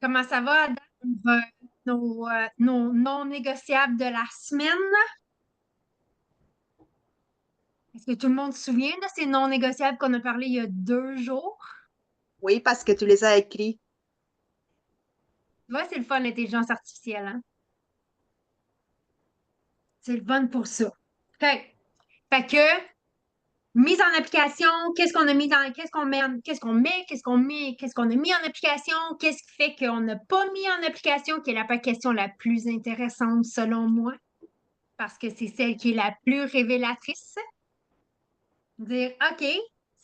Comment ça va, Adam? Nos non négociables de la semaine? Est-ce que tout le monde se souvient de ces non négociables qu'on a parlé il y a 2 jours? Oui, parce que tu les as écrits. Tu vois, c'est le fun, l'intelligence artificielle, hein? C'est le fun pour ça. Fait que, mise en application, qu'est-ce qu'on a mis en application, qu'est-ce qui fait qu'on n'a pas mis en application, qui est la question la plus intéressante selon moi, parce que c'est celle qui est la plus révélatrice. Dire, OK,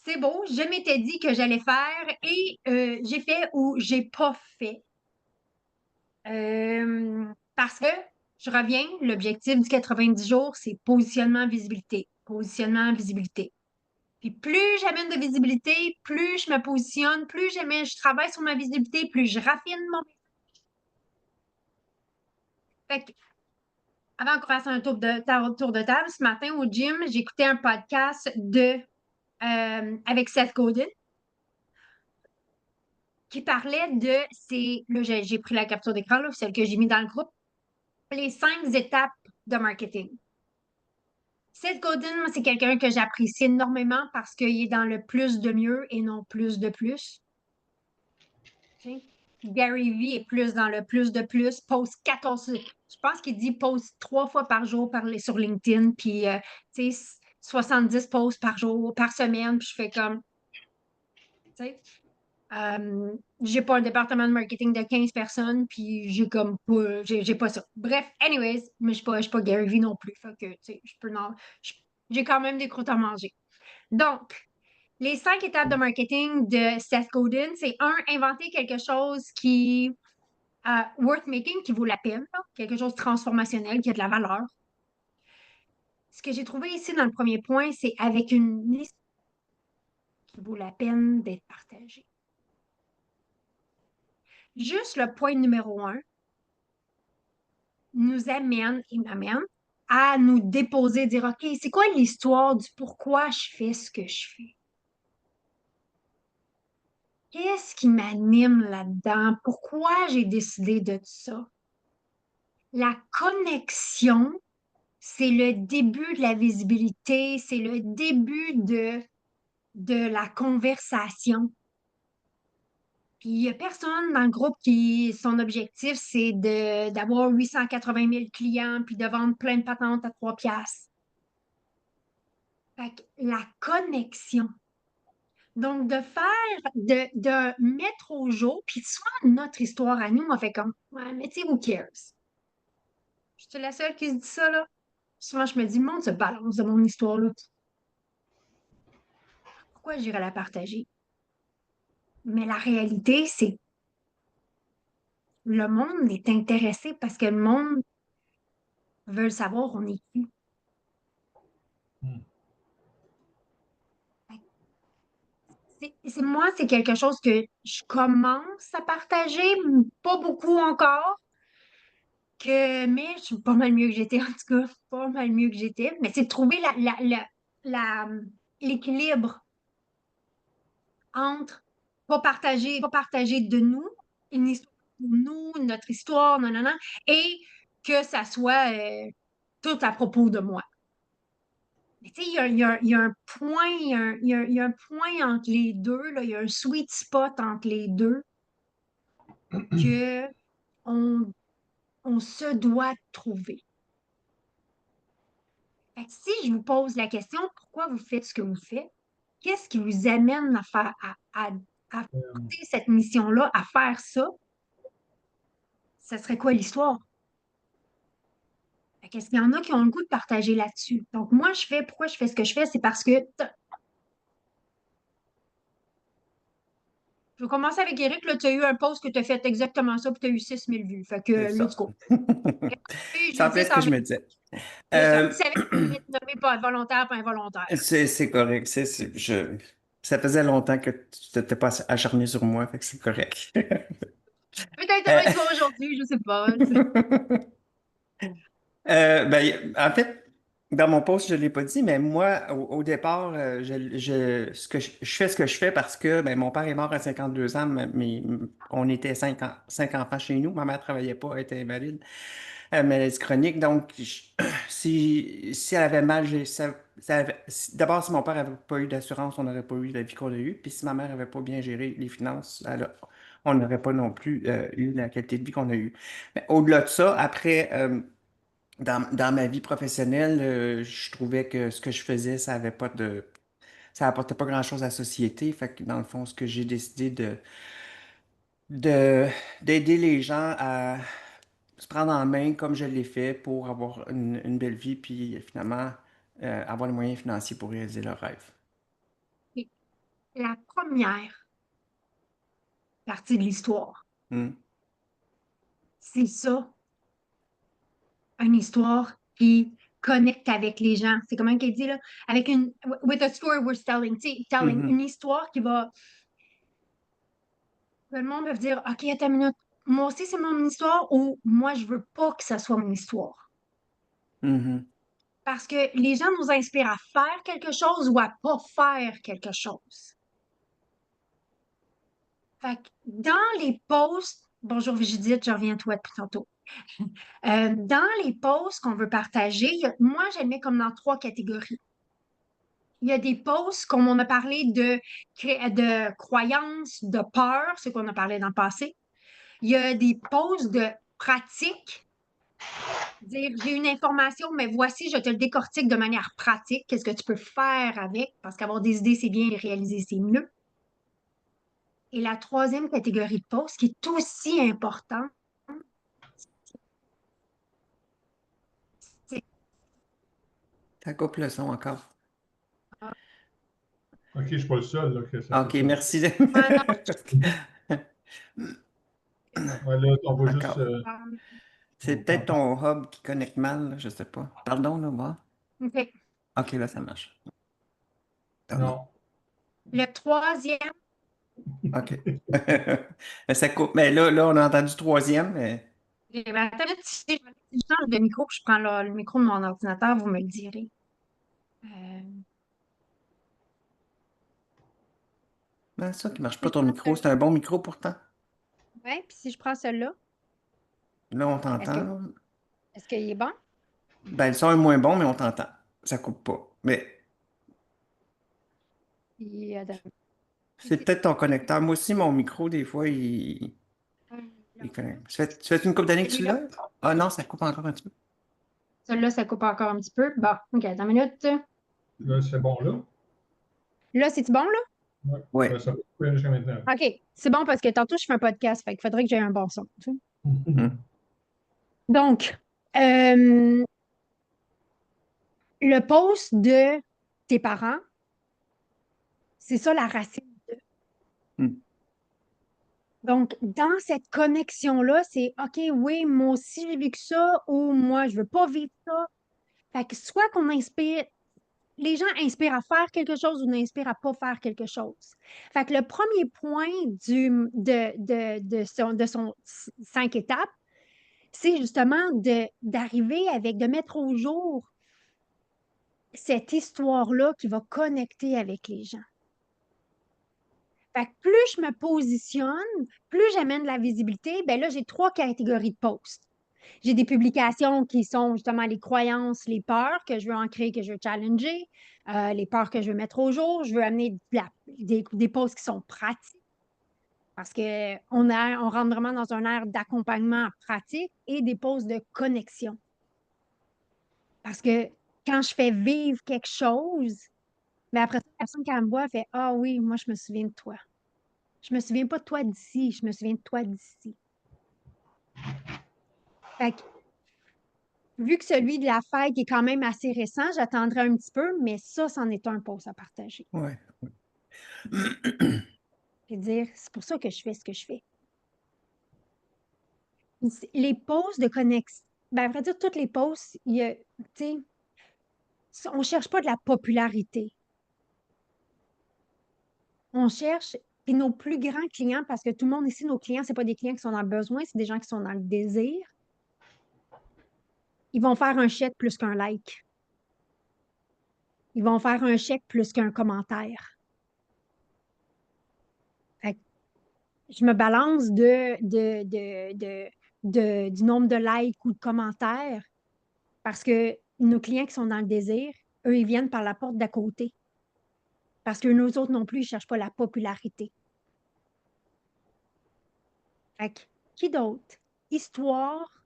c'est beau, je m'étais dit que j'allais faire et j'ai fait ou j'ai pas fait. Parce que, je reviens, l'objectif du 90 jours, c'est positionnement, visibilité. Positionnement, visibilité. Puis plus j'amène de visibilité, plus je me positionne, je travaille sur ma visibilité, plus je raffine mon. Fait que, avant qu'on fasse un tour de table, ce matin au gym, j'écoutais un podcast avec Seth Godin qui parlait là, j'ai pris la capture d'écran, là, celle que j'ai mis dans le groupe, les 5 étapes de marketing. Seth Godin, moi, c'est quelqu'un que j'apprécie énormément parce qu'il est dans le plus de mieux et non plus de plus. OK? Gary Vee est plus dans le plus de plus, poste 14, je pense qu'il dit poste 3 fois par jour sur LinkedIn, puis tu sais, 70 posts par jour, par semaine, puis je fais comme, tu sais, j'ai pas un département de marketing de 15 personnes, puis j'ai comme pas, j'ai pas ça. Bref, anyways, mais je suis pas Gary Vee non plus. Fait que, tu sais, j'ai quand même des croûtes à manger. Donc, les 5 étapes de marketing de Seth Godin, c'est inventer quelque chose qui worth making, qui vaut la peine, là, quelque chose de transformationnel, qui a de la valeur. Ce que j'ai trouvé ici dans le premier point, c'est avec une liste qui vaut la peine d'être partagée. Juste le point numéro 1 nous amène et m'amène à nous déposer, dire, OK, c'est quoi l'histoire du pourquoi je fais ce que je fais? Qu'est-ce qui m'anime là-dedans? Pourquoi j'ai décidé de ça? La connexion, c'est le début de la visibilité, c'est le début de la conversation. Puis il n'y a personne dans le groupe son objectif, c'est d'avoir 880 000 clients puis de vendre plein de patentes à 3 piastres. Fait que la connexion. Donc, de mettre au jour, puis souvent notre histoire à nous, on fait comme, ouais, mais tu sais, who cares? Je suis la seule qui se dit ça, là. Souvent, je me dis, le monde se balance de mon histoire, là. Pourquoi j'irais la partager? Mais la réalité, c'est le monde est intéressé parce que le monde veut savoir on est qui. Moi, c'est quelque chose que je commence à partager, pas beaucoup encore, mais je suis pas mal mieux que j'étais, en tout cas, pas mal mieux que j'étais. Mais c'est de trouver la- l'équilibre entre pas partager de nous, une histoire pour nous, notre histoire, non, non, non, et que ça soit tout à propos de moi. Mais tu sais, il y a un point, il y a un point entre les deux, là, il y a un sweet spot entre les deux que on, on se doit trouver. Fait que si je vous pose la question, pourquoi vous faites ce que vous faites? Qu'est-ce qui vous amène à faire, à porter cette mission-là, à faire ça? Ça serait quoi l'histoire? Fait qu'est-ce qu'il y en a qui ont le goût de partager là-dessus? Donc, pourquoi je fais ce que je fais? C'est parce que je vais commencer avec Eric. Là, tu as eu un post que tu as fait exactement ça, puis tu as eu 6 000 vues. Fait que, C'est let's ça. go. Et C'est j'ai en fait dit ce que ça. je me disais. C'est ça. Tu Euh, savais que tu allais te nommer pas volontaire, pas involontaire. c'est correct. Ça faisait longtemps que tu t'étais pas acharné sur moi, fait que c'est correct. Peut-être Euh, demain, tu vas aujourd'hui, je sais pas. en fait, Dans mon post, je ne l'ai pas dit, mais moi, au départ, je fais ce que je fais parce que ben, mon père est mort à 52 ans, mais on était cinq enfants chez nous. Ma mère ne travaillait pas, elle était invalide, maladie chronique. Donc, si elle avait mal, d'abord, si mon père n'avait pas eu d'assurance, on n'aurait pas eu la vie qu'on a eue. Puis si ma mère n'avait pas bien géré les finances, on n'aurait pas non plus eu la qualité de vie qu'on a eue. Mais au-delà de ça, après. Dans ma vie professionnelle, je trouvais que ce que je faisais, ça apportait pas grand-chose à la société. Fait que dans le fond, ce que j'ai décidé de, d'aider les gens à se prendre en main comme je l'ai fait pour avoir une belle vie, puis finalement, avoir les moyens financiers pour réaliser leurs rêves. Et la première partie de l'histoire, Hmm. c'est ça, une histoire qui connecte avec les gens. C'est comment qu'elle dit là? Avec une with a story we're telling, tu sais, telling, Mhm. une histoire qui va. Le monde va dire, OK, attends une minute. Moi aussi, c'est mon histoire ou moi, je veux pas que ça soit mon histoire. Mhm. Parce que les gens nous inspirent à faire quelque chose ou à pas faire quelque chose. Fait que dans les posts, bonjour Judith, je reviens à toi depuis tantôt. Dans les posts qu'on veut partager, moi, je les mets comme dans trois catégories. Il y a des posts, comme on a parlé de croyances, de peur, ce qu'on a parlé dans le passé. Il y a des posts de pratique, dire j'ai une information, mais voici, je te le décortique de manière pratique. Qu'est-ce que tu peux faire avec? Parce qu'avoir des idées, c'est bien, les réaliser, c'est mieux. Et la troisième catégorie de posts, qui est aussi importante, c'est Ça coupe le son encore. OK, je ne suis pas le seul là, que ça fait OK, ça. merci. ah non, Ouais, là, on va juste. D'accord. C'est On peut-être t'entend. ton hub qui connecte mal, là, je sais pas. Pardon, là, moi. OK. OK, là, ça marche. Ah non. Non. Le troisième, OK. Mais ça coupe. Mais là, on a entendu troisième, mais. attends, si je change de micro, puis je prends le micro de mon ordinateur, vous me le direz. Euh, Ben, ça qui marche si pas je ton prends micro. C'est un bon micro pourtant. ouais, puis si je prends celui-là, Là, on est-ce que t'entend. est-ce qu'il est bon? Ben, le son est moins bon, mais on t'entend. Ça coupe pas. Mais Attends. c'est peut-être ton connecteur. Moi aussi, mon micro, des fois, il connecte. Ça fait une couple d'années que tu Celui-là. l'as? Ah non, ça coupe encore un petit peu. Celui-là, ça coupe encore un petit peu. Bon, OK, attends une minute. Là, c'est bon, là. Là, c'est-tu bon, là? Ouais. Ouais. Ben, ça va couper jusqu'à maintenant. OK. C'est bon parce que tantôt, je fais un podcast, fait qu'il faudrait que j'aie un bon son. Tu sais. Hmm. Donc, euh, le post de tes parents, c'est ça la racine. Hmm. Donc, dans cette connexion-là, c'est OK, oui, moi aussi j'ai vécu ça ou moi, je veux pas vivre ça. Fait que soit qu'on inspire, les gens inspirent à faire quelque chose ou n'inspirent à pas faire quelque chose. Fait que le premier point de son 5 étapes, c'est justement d'arriver avec, de mettre au jour cette histoire-là qui va connecter avec les gens. Fait que plus je me positionne, plus j'amène de la visibilité, ben là, j'ai trois catégories de posts. J'ai des publications qui sont justement les croyances, les peurs que je veux ancrer, que je veux challenger, les peurs que je veux mettre au jour. Je veux amener des posts qui sont pratiques parce qu'on rentre vraiment dans un air d'accompagnement pratique et des posts de connexion. Parce que quand je fais vivre quelque chose, mais après, la personne qui me voit fait ah oui, moi, je me souviens de toi. Je me souviens pas de toi d'ici, je me souviens de toi d'ici. Fait que, vu que celui de la fête est quand même assez récent, j'attendrai un petit peu, mais ça, c'en est un post à partager. Ouais. Puis dire, c'est pour ça que je fais ce que je fais. Les posts de connexion, ben, à vrai dire, toutes les posts, il y a, tu sais, on cherche pas de la popularité. On cherche, puis nos plus grands clients, parce que tout le monde ici, nos clients, c'est pas des clients qui sont dans le besoin, c'est des gens qui sont dans le désir. Ils vont faire un chèque plus qu'un like. ils vont faire un chèque plus qu'un commentaire. Fait que je me balance du nombre de likes ou de commentaires parce que nos clients qui sont dans le désir, eux, ils viennent par la porte d'à côté. Parce que nous autres non plus, ils ne cherchent pas la popularité. Fait que, qui d'autre? Histoire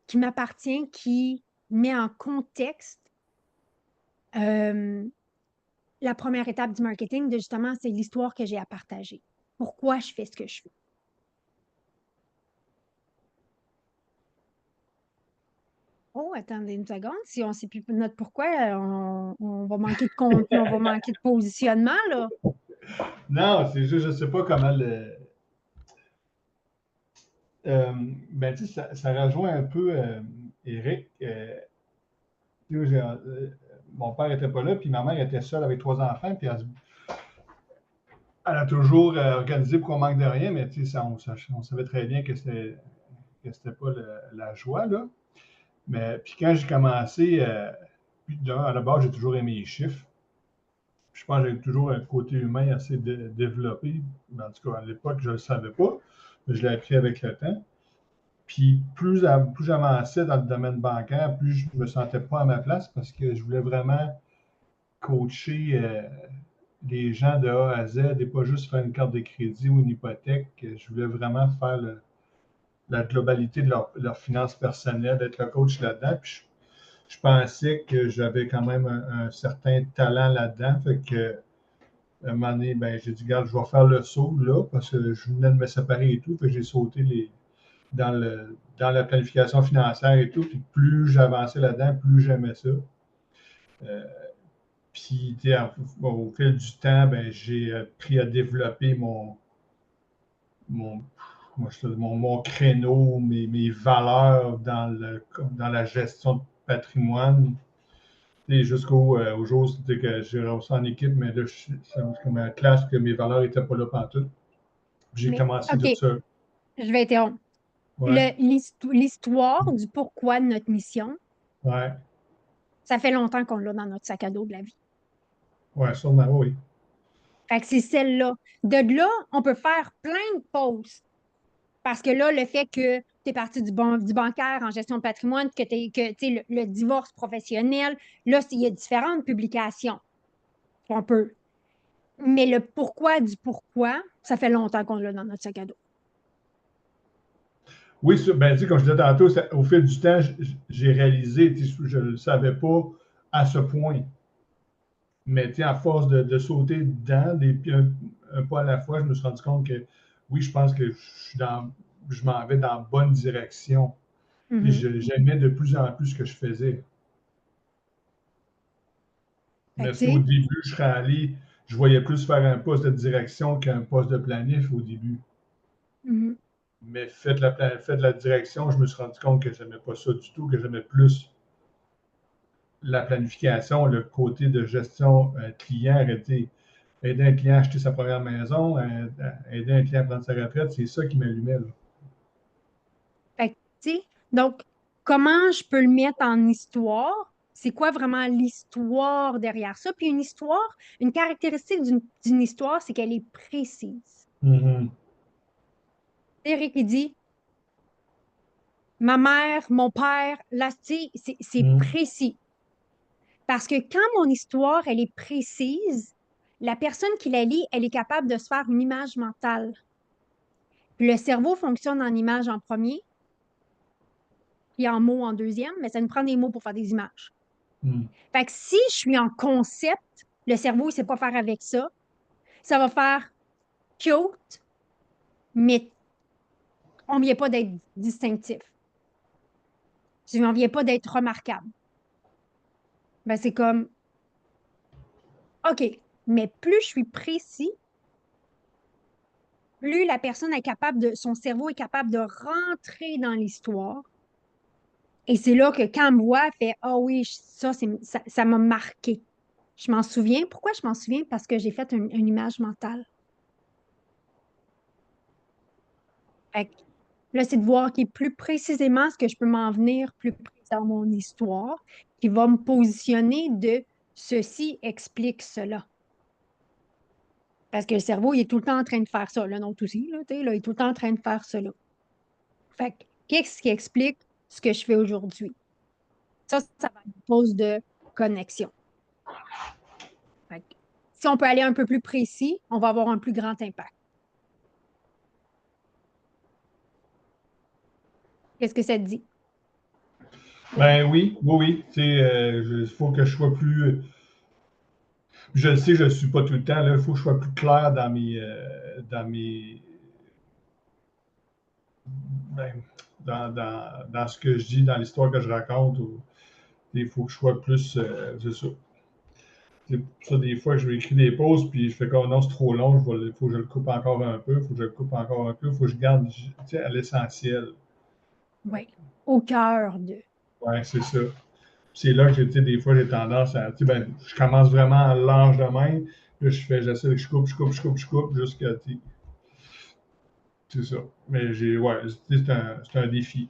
qui m'appartient, qui met en contexte la première étape du marketing, de justement, c'est l'histoire que j'ai à partager. Pourquoi je fais ce que je fais? Oh, attendez une seconde. Si on ne sait plus notre pourquoi, on va manquer de contenu, on va manquer de positionnement, là. Non, c'est juste, je ne sais pas comment le. Ben, tu sais, ça rejoint un peu Eric. Tu sais, mon père n'était pas là, puis ma mère était seule avec 3 enfants, puis elle a toujours organisé pour qu'on manque de rien, mais tu sais, on savait très bien que c'était pas la joie, là. Mais puis quand j'ai commencé, à la base, j'ai toujours aimé les chiffres. Je pense que j'ai toujours un côté humain assez développé. En tout cas, à l'époque, je ne le savais pas, mais je l'ai appris avec le temps. Puis plus j'avançais dans le domaine bancaire, plus je ne me sentais pas à ma place parce que je voulais vraiment coacher les gens de A à Z et pas juste faire une carte de crédit ou une hypothèque. Je voulais vraiment faire la globalité de leur finances personnelles, être le coach là-dedans. Puis je pensais que j'avais quand même un certain talent là-dedans. Fait que, à un moment donné, ben, j'ai dit, regarde, je vais faire le saut là, parce que je venais de me séparer et tout. Fait que j'ai sauté dans la planification financière et tout. Puis plus j'avançais là-dedans, plus j'aimais ça. Puis, au fil du temps, ben, j'ai appris à développer mon, mon créneau, mes valeurs dans la gestion de patrimoine. Jusqu'au jour que j'ai réussi en équipe, mais là, c'est comme un clash que mes valeurs n'étaient pas là pantoute. J'ai Mais, commencé OK, de ça. je vais interrompre. Ouais, L'histoire du pourquoi de notre mission, ouais, ça fait longtemps qu'on l'a dans notre sac à dos de la vie. ouais, sûrement, oui. Fait que c'est celle-là. De là, on peut faire plein de posts. Parce que là, le fait que tu es parti du bancaire en gestion de patrimoine, que tu le divorce professionnel, là, il y a différentes publications. On peut. Mais le pourquoi du pourquoi, ça fait longtemps qu'on l'a dans notre sac à dos. Oui, ben, tu sais, comme je disais tantôt, au fil du temps, j'ai réalisé, je ne le savais pas à ce point. Mais tu sais, à force de sauter dedans, un pas à la fois, je me suis rendu compte que oui, je pense que je m'en vais dans la bonne direction. Puis Mhm. j'aimais de plus en plus ce que je faisais. Fait Mais que, tu sais, tu au sais, début, je voyais plus faire un poste de direction qu'un poste de planif au début. mhm. Mais fait de la direction, je me suis rendu compte que je n'aimais pas ça du tout, que j'aimais plus la planification, le côté de gestion client, aider un client à acheter sa première maison, aider un client à prendre sa retraite, c'est ça qui m'allumait, là. Fait que, tu sais, donc, comment je peux le mettre en histoire? C'est quoi vraiment l'histoire derrière ça? Puis une histoire, une caractéristique d'une histoire, c'est qu'elle est précise. Mhm. Eric, il dit, ma mère, mon père, là, tu sais, c'est Mhm. précis. Parce que quand mon histoire, elle est précise, la personne qui la lit, elle est capable de se faire une image mentale. Puis le cerveau fonctionne en images en premier, puis en mots en deuxième, mais ça nous prend des mots pour faire des images. Mhm. Fait que si je suis en concept, le cerveau, il ne sait pas faire avec ça. Ça va faire cute, mais on ne vient pas d'être distinctif. On ne vient pas d'être remarquable. Ben, c'est comme, OK, mais plus je suis précis, plus la personne est capable son cerveau est capable de rentrer dans l'histoire. Et c'est là que quand elle me voit, elle fait, ah oui, ça m'a marqué. Je m'en souviens. Pourquoi je m'en souviens? Parce que j'ai fait une image mentale. Fait que là, c'est de voir qui est plus précisément ce que je peux m'en venir plus près dans mon histoire, qui va me positionner de Ceci explique cela. Parce que le cerveau, il est tout le temps en train de faire ça. Le nôtre aussi, là, tu sais, là, il est tout le temps en train de faire cela. Fait que, qu'est-ce qui explique ce que je fais aujourd'hui? Ça va être une pause de connexion. Fait que, si on peut aller un peu plus précis, on va avoir un plus grand impact. Qu'est-ce que ça te dit? Ben oui, oui, oui. Tu sais, il faut que je sois plus. Je le sais, je ne le suis pas tout le temps. Il faut que je sois plus clair dans mes ben, dans ce que je dis, dans l'histoire que je raconte. Il faut que je sois plus. C'est ça. C'est pour ça, des fois, je vais écrire des pauses, puis je fais comme non, c'est trop long, il faut que je le coupe encore un peu, il faut que je le coupe encore un peu, il faut que je garde tu sais, à l'essentiel. Oui. Au cœur de. Ouais, c'est ça. C'est là que, tu sais, des fois, j'ai tendance à, tu sais, ben, je commence vraiment à l'âge de même, là, j'essaie, je coupe, jusqu'à, tu sais, c'est ça. Mais ouais, tu sais, c'est un défi.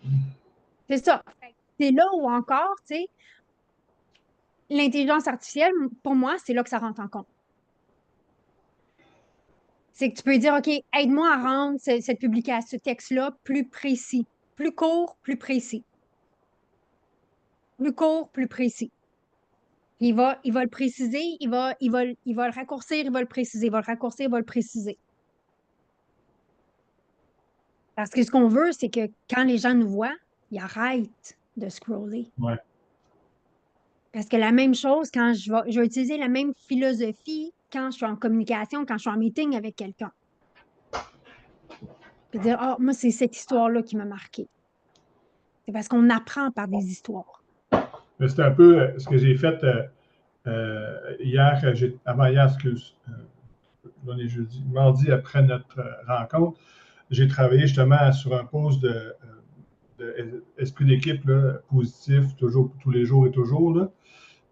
C'est ça. Fait que c'est là où encore, tu sais, l'intelligence artificielle, pour moi, c'est là que ça rentre en compte. C'est que tu peux dire, OK, aide-moi à rendre cette publication, ce texte-là plus précis, plus court, plus précis. Plus court, plus précis. Il va le préciser, il va le raccourcir, il va le préciser, il va le raccourcir, il va le préciser. Parce que ce qu'on veut, c'est que quand les gens nous voient, ils arrêtent de scroller. Ouais. Parce que la même chose, quand je vais utiliser la même philosophie quand je suis en communication, quand je suis en meeting avec quelqu'un. Puis dire, ah, moi, c'est cette histoire-là qui m'a marqué. C'est parce qu'on apprend par des histoires. Mais c'est un peu ce que j'ai fait hier, avant-hier, excuse, on est jeudi, mardi après notre rencontre, j'ai travaillé justement sur un poste de esprit d'équipe là, positif, toujours, tous les jours et toujours. Là.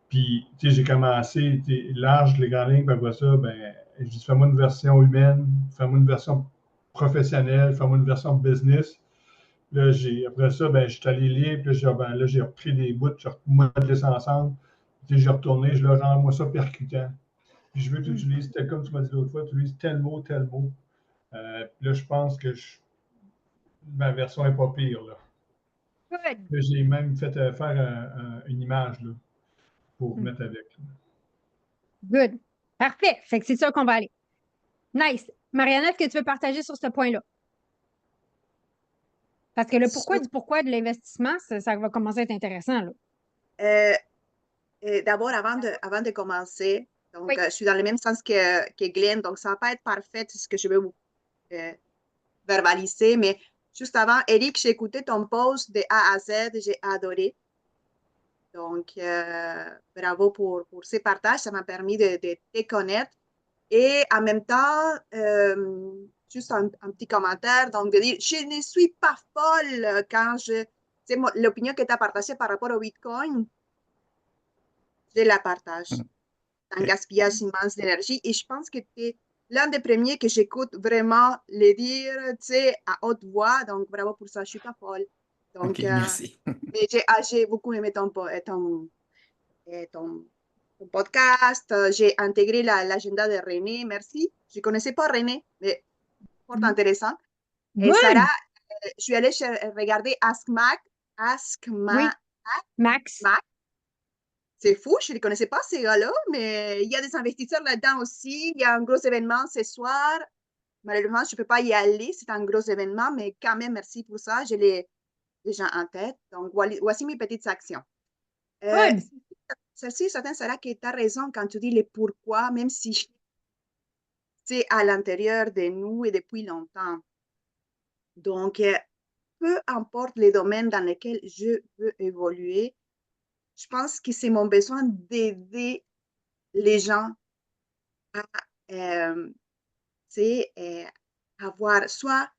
Puis, tu sais, j'ai commencé large, les grandes lignes, puis après ça, ben, je dis, fais-moi une version humaine, fais-moi une version professionnelle, fais-moi une version business. Là, après ça, ben, je suis allé lire, puis là, j'ai repris des bouts, j'ai remodelé ça ensemble. Puis, j'ai retourné, je leur rends moi ça percutant. Puis, je veux que tu utilises, comme tu m'as dit l'autre fois, tu utilises tel mot, tel mot. Là, je pense que ma version n'est pas pire. Là. Good. Là, j'ai même fait faire une image là, pour mettre avec. Good. Parfait. Fait que c'est ça qu'on va aller. Nice. Marianne, est-ce que tu veux partager sur ce point-là? Parce que le pourquoi Sur- du pourquoi de l'investissement, ça va commencer à être intéressant, là. euh, D'abord, avant de commencer, donc Oui. je suis dans le même sens que Glenn, donc ça va pas être parfait ce que je vais vous euh, verbaliser, mais juste avant, Eric, j'ai écouté ton post de A à Z, j'ai adoré. Donc, bravo pour ces partages, ça m'a permis de te connaître. Et en même temps, juste un petit commentaire, donc de dire, je ne suis pas folle quand c'est l'opinion que tu as partagée par rapport au Bitcoin, je la partage. C'est un OK. gaspillage immense d'énergie et je pense que tu es l'un des premiers que j'écoute vraiment le dire, tu sais, à haute voix, donc bravo pour ça, je suis pas folle. OK, Donc, merci. mais j'ai beaucoup aimé ton podcast. J'ai intégré l'agenda de René. Merci. Je ne connaissais pas René, mais fort intéressant. Et Sarah, Good. je suis allée regarder Ask Mac. Ask Oui. Max. Mac. C'est fou, je ne les connaissais pas ces gars-là, mais il y a des investisseurs là-dedans aussi. Il y a un gros événement ce soir. Malheureusement, je ne peux pas y aller. C'est un gros événement, mais quand même, merci pour ça. Je l'ai déjà en tête. Donc, voici mes petites actions. Euh, Good. Celle-ci, certaine sera que tu as raison quand tu dis les pourquoi, même si c'est à l'intérieur de nous et depuis longtemps. Donc, peu importe les domaines dans lesquels je veux évoluer, je pense que c'est mon besoin d'aider les gens à euh, avoir soit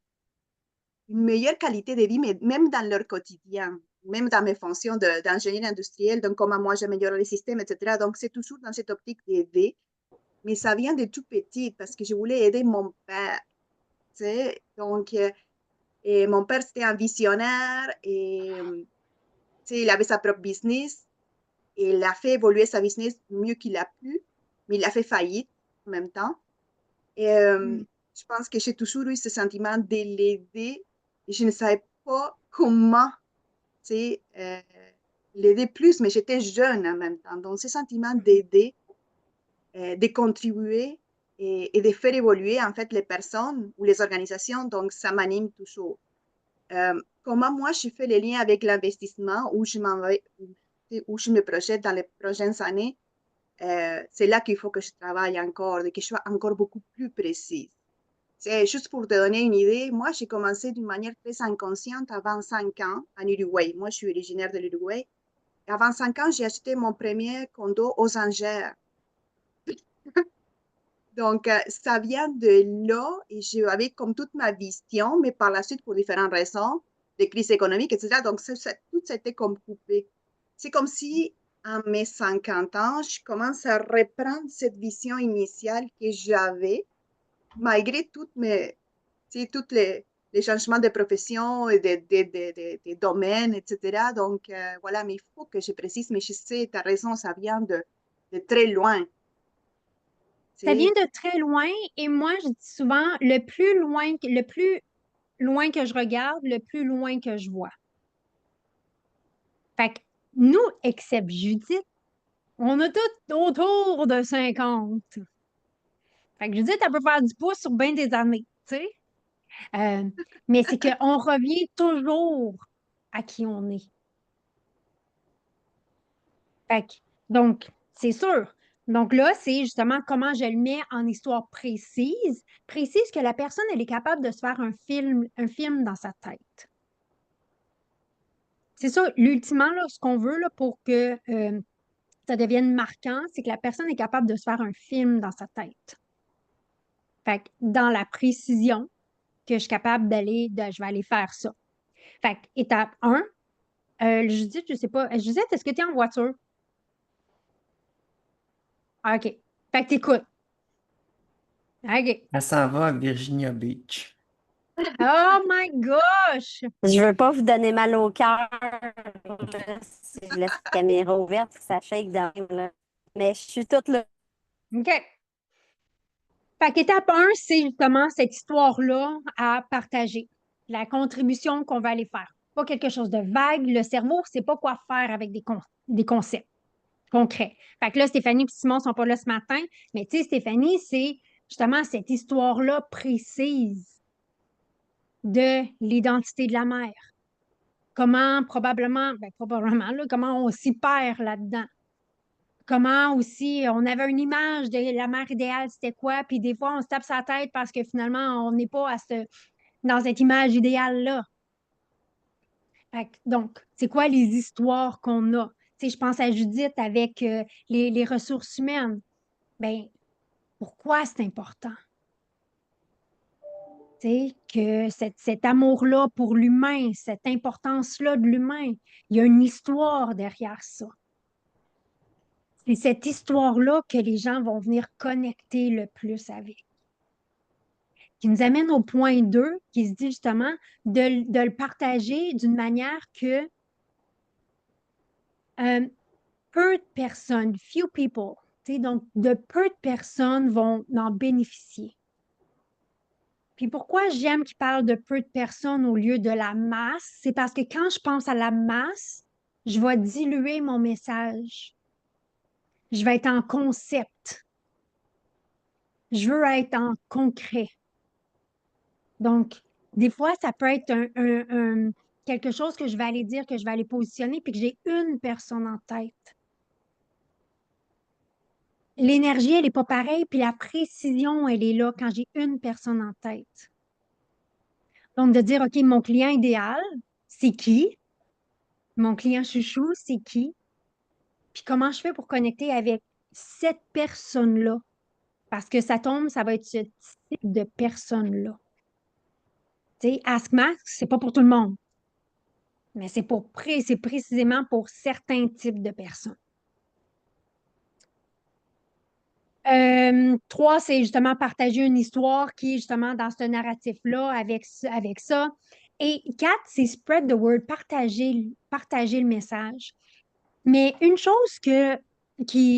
une meilleure qualité de vie, mais même dans leur quotidien, même dans mes fonctions d'ingénieur industriel, donc comment moi j'améliore les systèmes, etc. Donc, c'est toujours dans cette optique d'aider, mais ça vient de tout petit parce que je voulais aider mon père. Tu sais. Donc, et mon père, c'était un visionnaire et tu sais, il avait sa propre business Et il a fait évoluer sa business mieux qu'il a pu, mais il a fait faillite en même temps. Et je pense que j'ai toujours eu ce sentiment de l'aider. Et je ne savais pas comment, tu sais, l'aider plus, mais j'étais jeune en même temps. Donc, ce sentiment d'aider, de contribuer et de faire évoluer, en fait, les personnes ou les organisations, donc ça m'anime toujours. Comment moi, je fais les liens avec l'investissement, où où je me projette dans les prochaines années, c'est là qu'il faut que je travaille encore, et que je sois encore beaucoup plus précise. C'est juste pour te donner une idée, moi, j'ai commencé d'une manière très inconsciente à 25 ans en Uruguay. Moi, je suis originaire de l'Uruguay. À 25 ans, j'ai acheté mon premier condo aux Angers. Donc, ça vient de là et j'avais comme toute ma vision, mais par la suite, pour différentes raisons, des crises économiques, etc. Donc, tout s'était comme coupé. C'est comme si, à mes 50 ans, je commence à reprendre cette vision initiale que j'avais, malgré tous les changements de profession et de domaine, etc. Donc, voilà, mais il faut que je précise, mais je sais, tu as raison, ça vient de très loin. Ça vient de très loin et moi, je dis souvent, le plus loin que je regarde, le plus loin que je vois. Fait que nous, except Judith, on a tout autour de 50. Fait que Judith, elle peut faire du pouce sur bien des années, tu sais. Mais c'est qu'on revient toujours à qui on est. Fait que, donc, c'est sûr. Donc là, c'est justement comment je le mets en histoire précise que la personne, elle est capable de se faire un film dans sa tête. C'est ça, ultimement, là, ce qu'on veut là, pour que ça devienne marquant, c'est que la personne est capable de se faire un film dans sa tête. Fait que dans la précision, que je suis capable je vais aller faire ça. Fait que, étape 1, Judith, je sais pas, Judith, est-ce que tu es en voiture? Ah, OK. Fait que t'écoutes. OK. Elle s'en va à Virginia Beach. Oh my gosh! Je veux pas vous donner mal au cœur si je laisse la caméra ouverte, ça shake dans là. Mais je suis toute là. OK. Fait qu'étape 1, c'est justement cette histoire-là à partager. La contribution qu'on va aller faire. Pas quelque chose de vague. Le cerveau ne sait pas quoi faire avec des concepts concrets. Fait que là, Stéphanie et Simon ne sont pas là ce matin, mais tu sais, Stéphanie, c'est justement cette histoire-là précise de l'identité de la mère. Comment probablement, là, comment on s'y perd là-dedans. Comment aussi on avait une image de la mère idéale, c'était quoi, puis des fois on se tape sa tête parce que finalement on n'est pas dans cette image idéale-là. Donc, c'est quoi les histoires qu'on a? Tu sais, je pense à Judith avec les ressources humaines. Bien, pourquoi c'est important? Tu sais, que cet amour-là pour l'humain, cette importance-là de l'humain, il y a une histoire derrière ça. C'est cette histoire-là que les gens vont venir connecter le plus avec. Qui nous amène au point 2, qui se dit justement de le partager d'une manière que peu de personnes, few people, donc de peu de personnes vont en bénéficier. Puis pourquoi j'aime qu'il parle de peu de personnes au lieu de la masse, c'est parce que quand je pense à la masse, je vais diluer mon message. Je vais être en concept. Je veux être en concret. Donc, des fois, ça peut être quelque chose que je vais aller dire, que je vais aller positionner, puis que j'ai une personne en tête. L'énergie, elle n'est pas pareille, puis la précision, elle est là quand j'ai une personne en tête. Donc, de dire, OK, mon client idéal, c'est qui? Mon client chouchou, c'est qui? Puis comment je fais pour connecter avec cette personne-là? Parce que ça va être ce type de personne-là. Tu sais, Ask Max, c'est pas pour tout le monde, mais c'est précisément pour certains types de personnes. 3, c'est justement partager une histoire qui est justement dans ce narratif-là avec ça. Et 4, c'est spread the word, partager le message. Mais une chose qui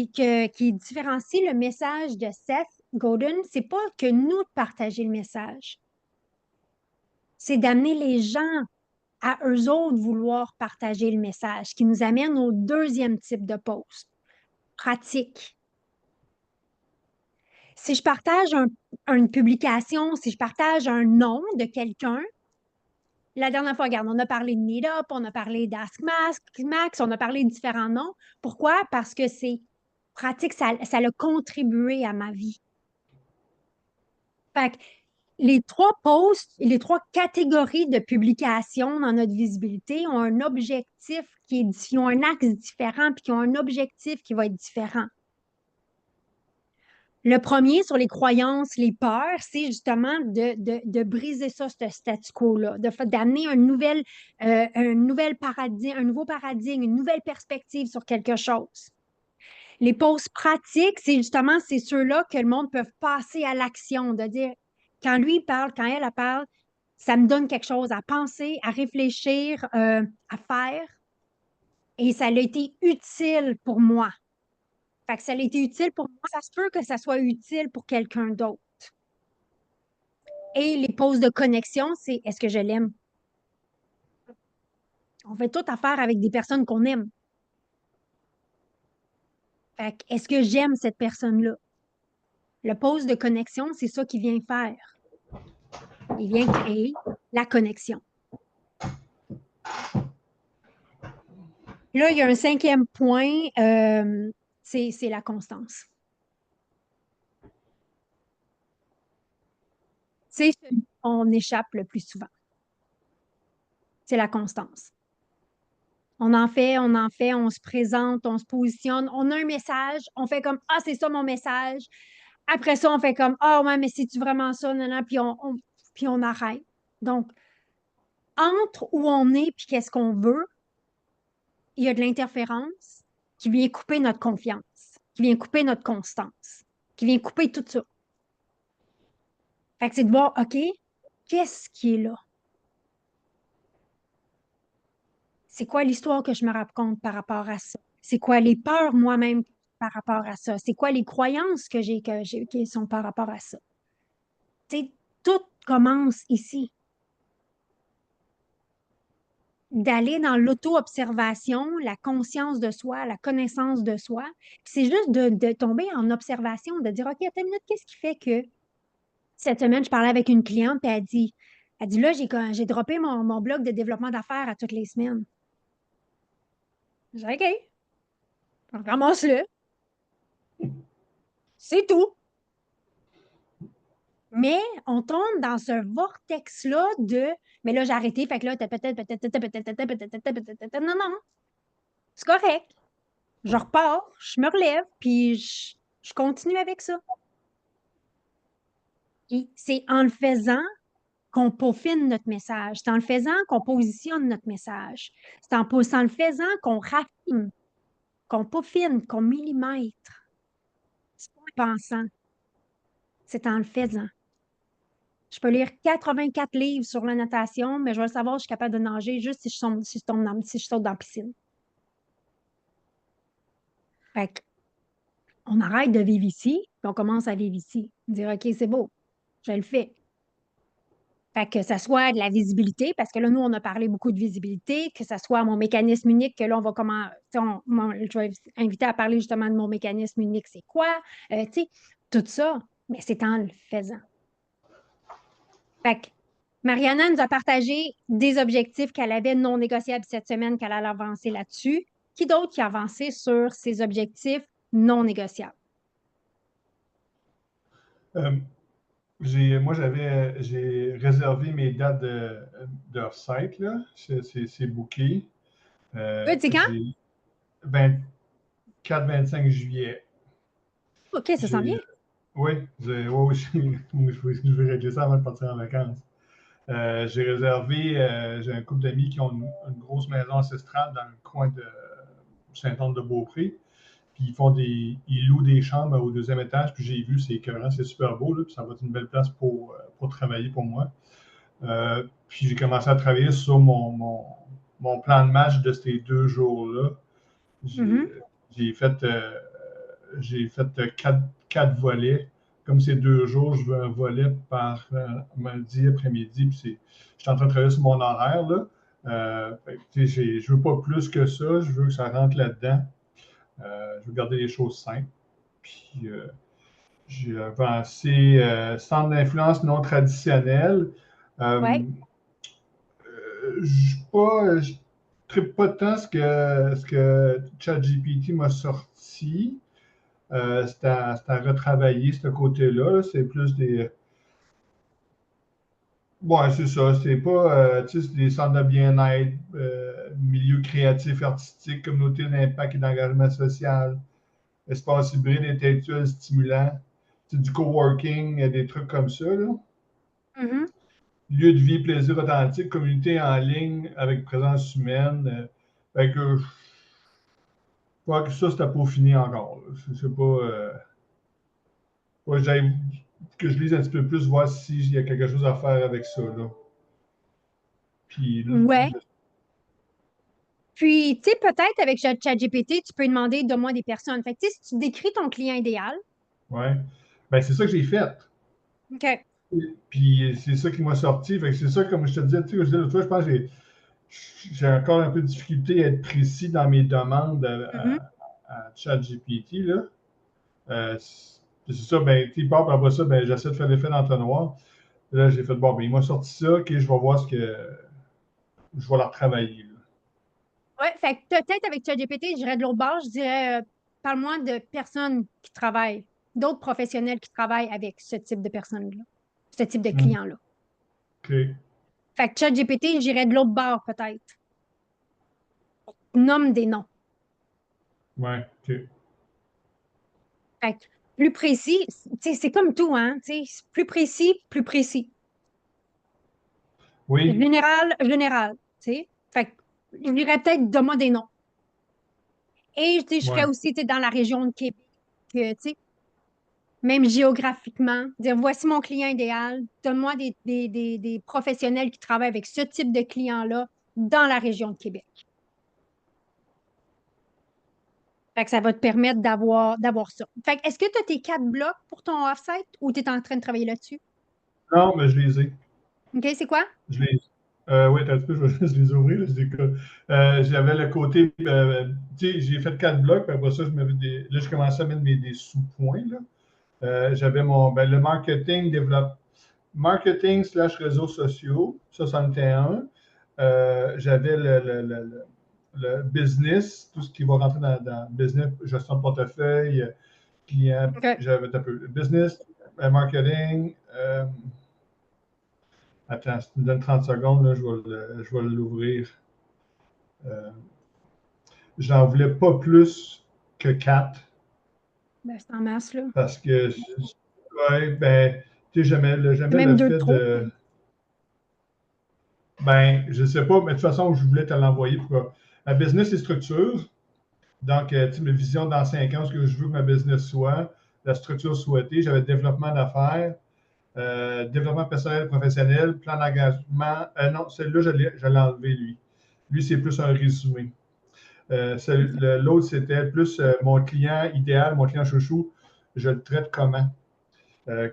différencie le message de Seth Godin, c'est pas que nous de partager le message, c'est d'amener les gens à eux autres vouloir partager le message, qui nous amène au deuxième type de post, pratique. Si je partage une publication, si je partage un nom de quelqu'un, la dernière fois, regarde, on a parlé de Meetup, on a parlé d'AskMax, on a parlé de différents noms. Pourquoi? Parce que c'est pratique, ça a contribué à ma vie. Fait que les trois posts, les trois catégories de publications dans notre visibilité ont un objectif ils ont un axe différent, puis qui ont un objectif qui va être différent. Le premier, sur les croyances, les peurs, c'est justement de briser ça, ce statu quo-là, d'amener un nouveau paradigme, une nouvelle perspective sur quelque chose. Les pauses pratiques, c'est ceux-là que le monde peut passer à l'action, de dire, quand lui parle, quand elle parle, ça me donne quelque chose à penser, à réfléchir, à faire. Et ça a été utile pour moi. Fait que ça a été utile pour moi, ça se peut que ça soit utile pour quelqu'un d'autre. Et les pauses de connexion, c'est est-ce que je l'aime? On fait toute affaire avec des personnes qu'on aime. Fait que est-ce que j'aime cette personne-là? Le pause de connexion, c'est ça qu'il vient faire. Il vient créer la connexion. Là, il y a un cinquième point, c'est la constance. C'est celui qu'on échappe le plus souvent. C'est la constance. On en fait, on se présente, on se positionne, on a un message, on fait comme ah, c'est ça mon message. Après ça, on fait comme ah, ouais, mais c'est-tu vraiment ça? Non, non, puis on arrête. Donc, entre où on est puis qu'est-ce qu'on veut, il y a de l'interférence qui vient couper notre confiance, qui vient couper notre constance, qui vient couper tout ça. Fait que c'est de voir, OK, qu'est-ce qui est là? C'est quoi l'histoire que je me raconte par rapport à ça? C'est quoi les peurs moi-même par rapport à ça? C'est quoi les croyances que j'ai qui sont par rapport à ça? Tu sais, tout commence ici. D'aller dans l'auto-observation, la conscience de soi, la connaissance de soi. Puis c'est juste de tomber en observation, de dire, OK, attends une minute, qu'est-ce qui fait que cette semaine, je parlais avec une cliente, puis elle dit là, j'ai droppé mon blog de développement d'affaires à toutes les semaines. J'ai dit, OK, ramasse-le. C'est tout. Mais on tombe dans ce vortex-là mais là, j'ai arrêté, fait que là, peut-être. Non, non, c'est correct. Je repars, je me relève, puis je continue avec ça. Et c'est en le faisant qu'on peaufine notre message. C'est en le faisant qu'on positionne notre message. C'est en le faisant qu'on raffine, qu'on peaufine, qu'on millimètre. C'est pas en pensant. C'est en le faisant. Je peux lire 84 livres sur la natation, mais je vais le savoir, je suis capable de nager juste si je saute dans la piscine. Fait on arrête de vivre ici, puis on commence à vivre ici. Dire, OK, c'est beau, je le fais. Fait que ça soit de la visibilité, parce que là, nous, on a parlé beaucoup de visibilité, que ça soit mon mécanisme unique, que là, on va je vais inviter à parler justement de mon mécanisme unique, c'est quoi? Tu sais, tout ça, mais c'est en le faisant. Fait que Mariana nous a partagé des objectifs qu'elle avait non négociables cette semaine, qu'elle allait avancer là-dessus. Qui d'autre qui a avancé sur ces objectifs non négociables? J'ai réservé mes dates de site, là. C'est booké. C'est quand? 24-25 juillet. OK, ça sent bien. Oui, je vais régler ça avant de partir en vacances. J'ai réservé, j'ai un couple d'amis qui ont une grosse maison ancestrale dans le coin de Saint-Anne-de-Beaupré. Puis ils louent des chambres au deuxième étage, puis j'ai vu, c'est écœurant, c'est super beau, là, puis ça va être une belle place pour travailler pour moi. Puis j'ai commencé à travailler sur mon plan de match de ces 2 jours-là. Mhm. J'ai fait quatre volets. Comme c'est 2 jours, je veux un volet par mardi après-midi. Puis je suis en train de travailler sur mon horaire, là. Je veux pas plus que ça. Je veux que ça rentre là-dedans. Je veux garder les choses simples. Puis j'ai avancé centre d'influence non traditionnel. Ouais. Je trippe pas tant ce que ChatGPT m'a sorti. C'est à retravailler, ce côté-là. Là. C'est plus des. Ouais, c'est ça. C'est pas. Tu sais, c'est des centres de bien-être, milieu créatif, artistique, communauté d'impact et d'engagement social, espace hybride, intellectuel, stimulant. C'est du coworking, des trucs comme ça. Là. Mhm. Lieu de vie, plaisir authentique, communauté en ligne avec présence humaine. Fait que, que ça, c'est à peaufiner encore. Là. C'est pas. J'aime que je lise un petit peu plus, voir s'il y a quelque chose à faire avec ça. Là. Puis, Ouais. Puis, tu sais, peut-être avec ChatGPT, tu peux demander de moi des personnes. Fait que, tu sais, si tu décris ton client idéal, ouais. Ben, c'est ça que j'ai fait. OK. Puis, c'est ça qui m'a sorti. Fait que c'est ça, comme je te disais, tu sais, je pense que j'ai encore un peu de difficulté à être précis dans mes demandes Mhm. à ChatGPT. Là. C'est ça, ben, tu pars, puis après ça, ben, j'essaie de faire l'effet d'entonnoir. Là, j'ai fait, bon, ben, il m'a sorti ça, OK, je vais voir ce que. Je vais la retravailler. Là. Ouais, fait que peut-être avec ChatGPT, j'irais de l'autre bord, je dirais, parle-moi de personnes qui travaillent, d'autres professionnels qui travaillent avec ce type de personnes-là, ce type de clients-là. OK. Fait que ChatGPT, j'irais de l'autre bord, peut-être. Nomme des noms. Ouais, OK. Fait que plus précis, tu sais, c'est comme tout, hein, tu sais, plus précis, plus précis. Oui, Général, tu sais. Fait que je dirais peut-être donne-moi des noms. Et tu sais, je ferais ouais. aussi, tu sais, dans la région de Québec, tu sais, même géographiquement, dire voici mon client idéal, donne-moi des professionnels qui travaillent avec ce type de client-là dans la région de Québec. Fait que ça va te permettre d'avoir ça. Fait que est-ce que tu as tes 4 blocs pour ton off-site ou tu es en train de travailler là-dessus? Non, mais je les ai. OK, c'est quoi? Je les oui, t'as un petit peu, je vais juste les ouvrir. Là, j'avais le côté. Tu sais, j'ai fait 4 blocs, puis après ça, là, je commençais à mettre des sous-points. Là. J'avais le marketing, marketing / réseaux sociaux, 61. J'avais le business, tout ce qui va rentrer dans business, gestion de portefeuille, client. OK. J'avais un peu business, marketing. Attends, si tu me donnes 30 secondes, là, je vais l'ouvrir. J'en voulais pas plus que 4 Ben, c'est en masse, là. parce que, ouais, ben, tu sais, C'est j'aimais même le 2 de fait trop. de. Ben, je sais pas, mais de toute façon, je voulais te l'envoyer. Pourquoi? Ma business et structure. Donc, tu sais, mes visions dans 5 ans, ce que je veux que ma business soit, la structure souhaitée. J'avais développement d'affaires, développement personnel et professionnel, plan d'engagement. Non, celui-là, je l'ai enlevé, lui. Lui, c'est plus un résumé. L'autre, c'était plus mon client idéal, mon client chouchou, je le traite comment?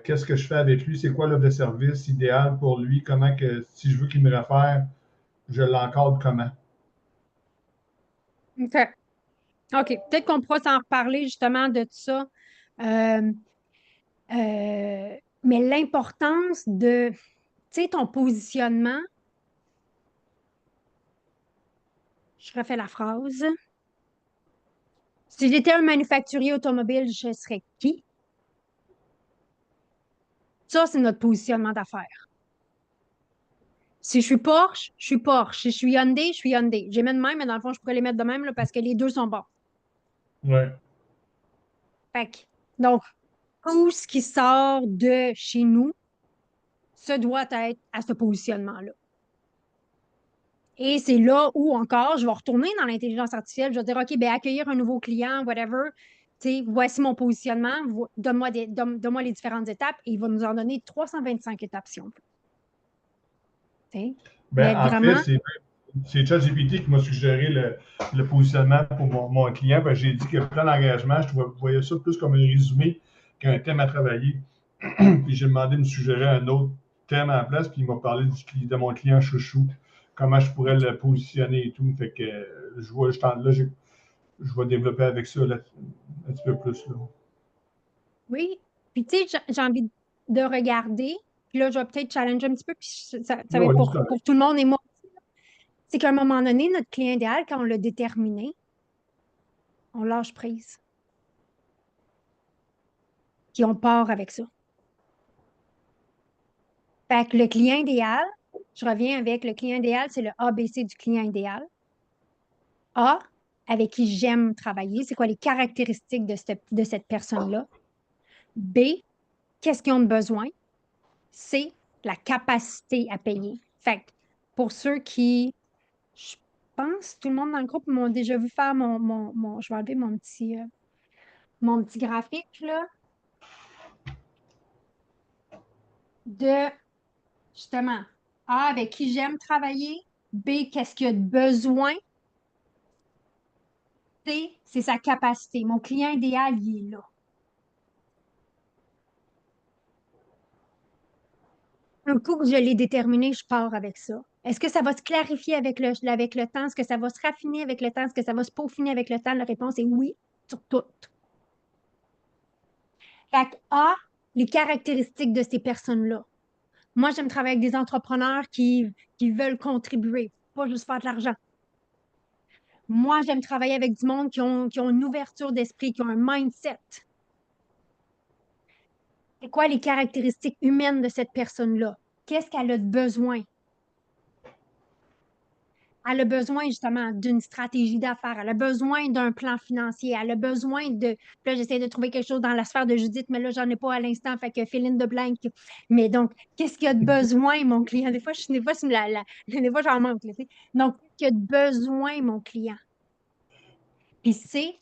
Qu'est-ce que je fais avec lui? C'est quoi l'offre de service idéale pour lui? Comment que, si je veux qu'il me réfère, je l'encadre comment? OK. OK. Peut-être qu'on pourra s'en reparler justement de tout ça. Euh, mais l'importance de, tu sais, ton positionnement, je refais la phrase. Si j'étais un manufacturier automobile, je serais qui? Ça, c'est notre positionnement d'affaires. Si je suis Porsche, je suis Porsche. Si je suis Hyundai, je suis Hyundai. J'ai mis de même, mais dans le fond, je pourrais les mettre de même là, parce que les deux sont bons. Ouais. Fait que, donc, tout ce qui sort de chez nous, ça doit être à ce positionnement-là. Et c'est là où encore, je vais retourner dans l'intelligence artificielle, je vais dire, OK, ben accueillir un nouveau client, whatever, tu sais, voici mon positionnement, donne-moi les différentes étapes, et il va nous en donner 325 étapes si on peut. Tu sais. Ben, Mais en fait, vraiment, c'est ChatGPT qui m'a suggéré le positionnement pour mon client. J'ai dit que le plan d'engagement, je voyais ça plus comme un résumé qu'un thème à travailler. Puis j'ai demandé de me suggérer un autre thème à la place, puis il m'a parlé de mon client chouchou, comment je pourrais le positionner et tout. Fait que je vois, je vais développer avec ça là, un petit peu plus. Là. Oui. Puis, tu sais, j'ai envie de regarder. Puis là, je vais peut-être challenger un petit peu. Puis ça va Ouais, être ouais, c'est correct. pour tout le monde et moi. C'est qu'à un moment donné, notre client idéal, quand on l'a déterminé, on lâche prise. Puis on part avec ça. Fait que le client idéal, je reviens avec le client idéal, c'est le ABC du client idéal. A, avec qui j'aime travailler, c'est quoi les caractéristiques de cette personne-là. B, qu'est-ce qu'ils ont de besoin. C, la capacité à payer. Fait que pour ceux qui, je pense, tout le monde dans le groupe m'ont déjà vu faire je vais enlever mon petit graphique, là, de, justement, A, avec qui j'aime travailler. B, qu'est-ce qu'il y a de besoin. C, c'est sa capacité. Mon client idéal, il est là. Un coup que je l'ai déterminé, je pars avec ça. Est-ce que ça va se clarifier avec le temps? Est-ce que ça va se raffiner avec le temps? Est-ce que ça va se peaufiner avec le temps? La réponse est oui, sur tout. Fait que A, les caractéristiques de ces personnes-là. Moi, j'aime travailler avec des entrepreneurs qui veulent contribuer, pas juste faire de l'argent. Moi, j'aime travailler avec du monde qui ont une ouverture d'esprit, qui ont un mindset. C'est quoi les caractéristiques humaines de cette personne-là? Qu'est-ce qu'elle a de besoin? Elle a besoin justement d'une stratégie d'affaires. Elle a besoin d'un plan financier. Elle a besoin de. Là, j'essaie de trouver quelque chose dans la sphère de Judith, mais là, j'en ai pas à l'instant. Fait que fill in the blank. Mais donc, qu'est-ce qu'il y a de besoin, mon client? Des fois, des fois j'en manque. Là, tu sais. Donc, qu'est-ce qu'il y a de besoin, mon client? Puis c'est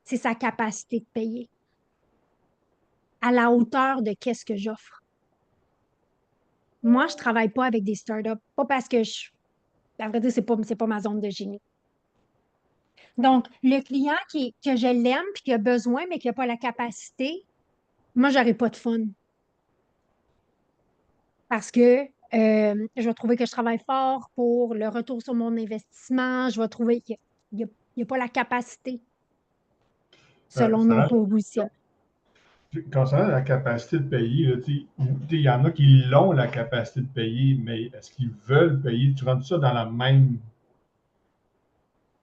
sa capacité de payer à la hauteur de qu'est-ce que j'offre. Moi, je travaille pas avec des startups, pas parce que à vrai dire, c'est pas ma zone de génie. Donc, le client que je l'aime puis qui a besoin, mais qui n'a pas la capacité, moi, j'aurais pas de fun. Parce que je vais trouver que je travaille fort pour le retour sur mon investissement. Je vais trouver qu'il n'y a pas la capacité selon nos Ça, positions. concernant la capacité de payer, là, il y en a qui l'ont, la capacité de payer, mais est-ce qu'ils veulent payer? Tu rentres ça dans la même.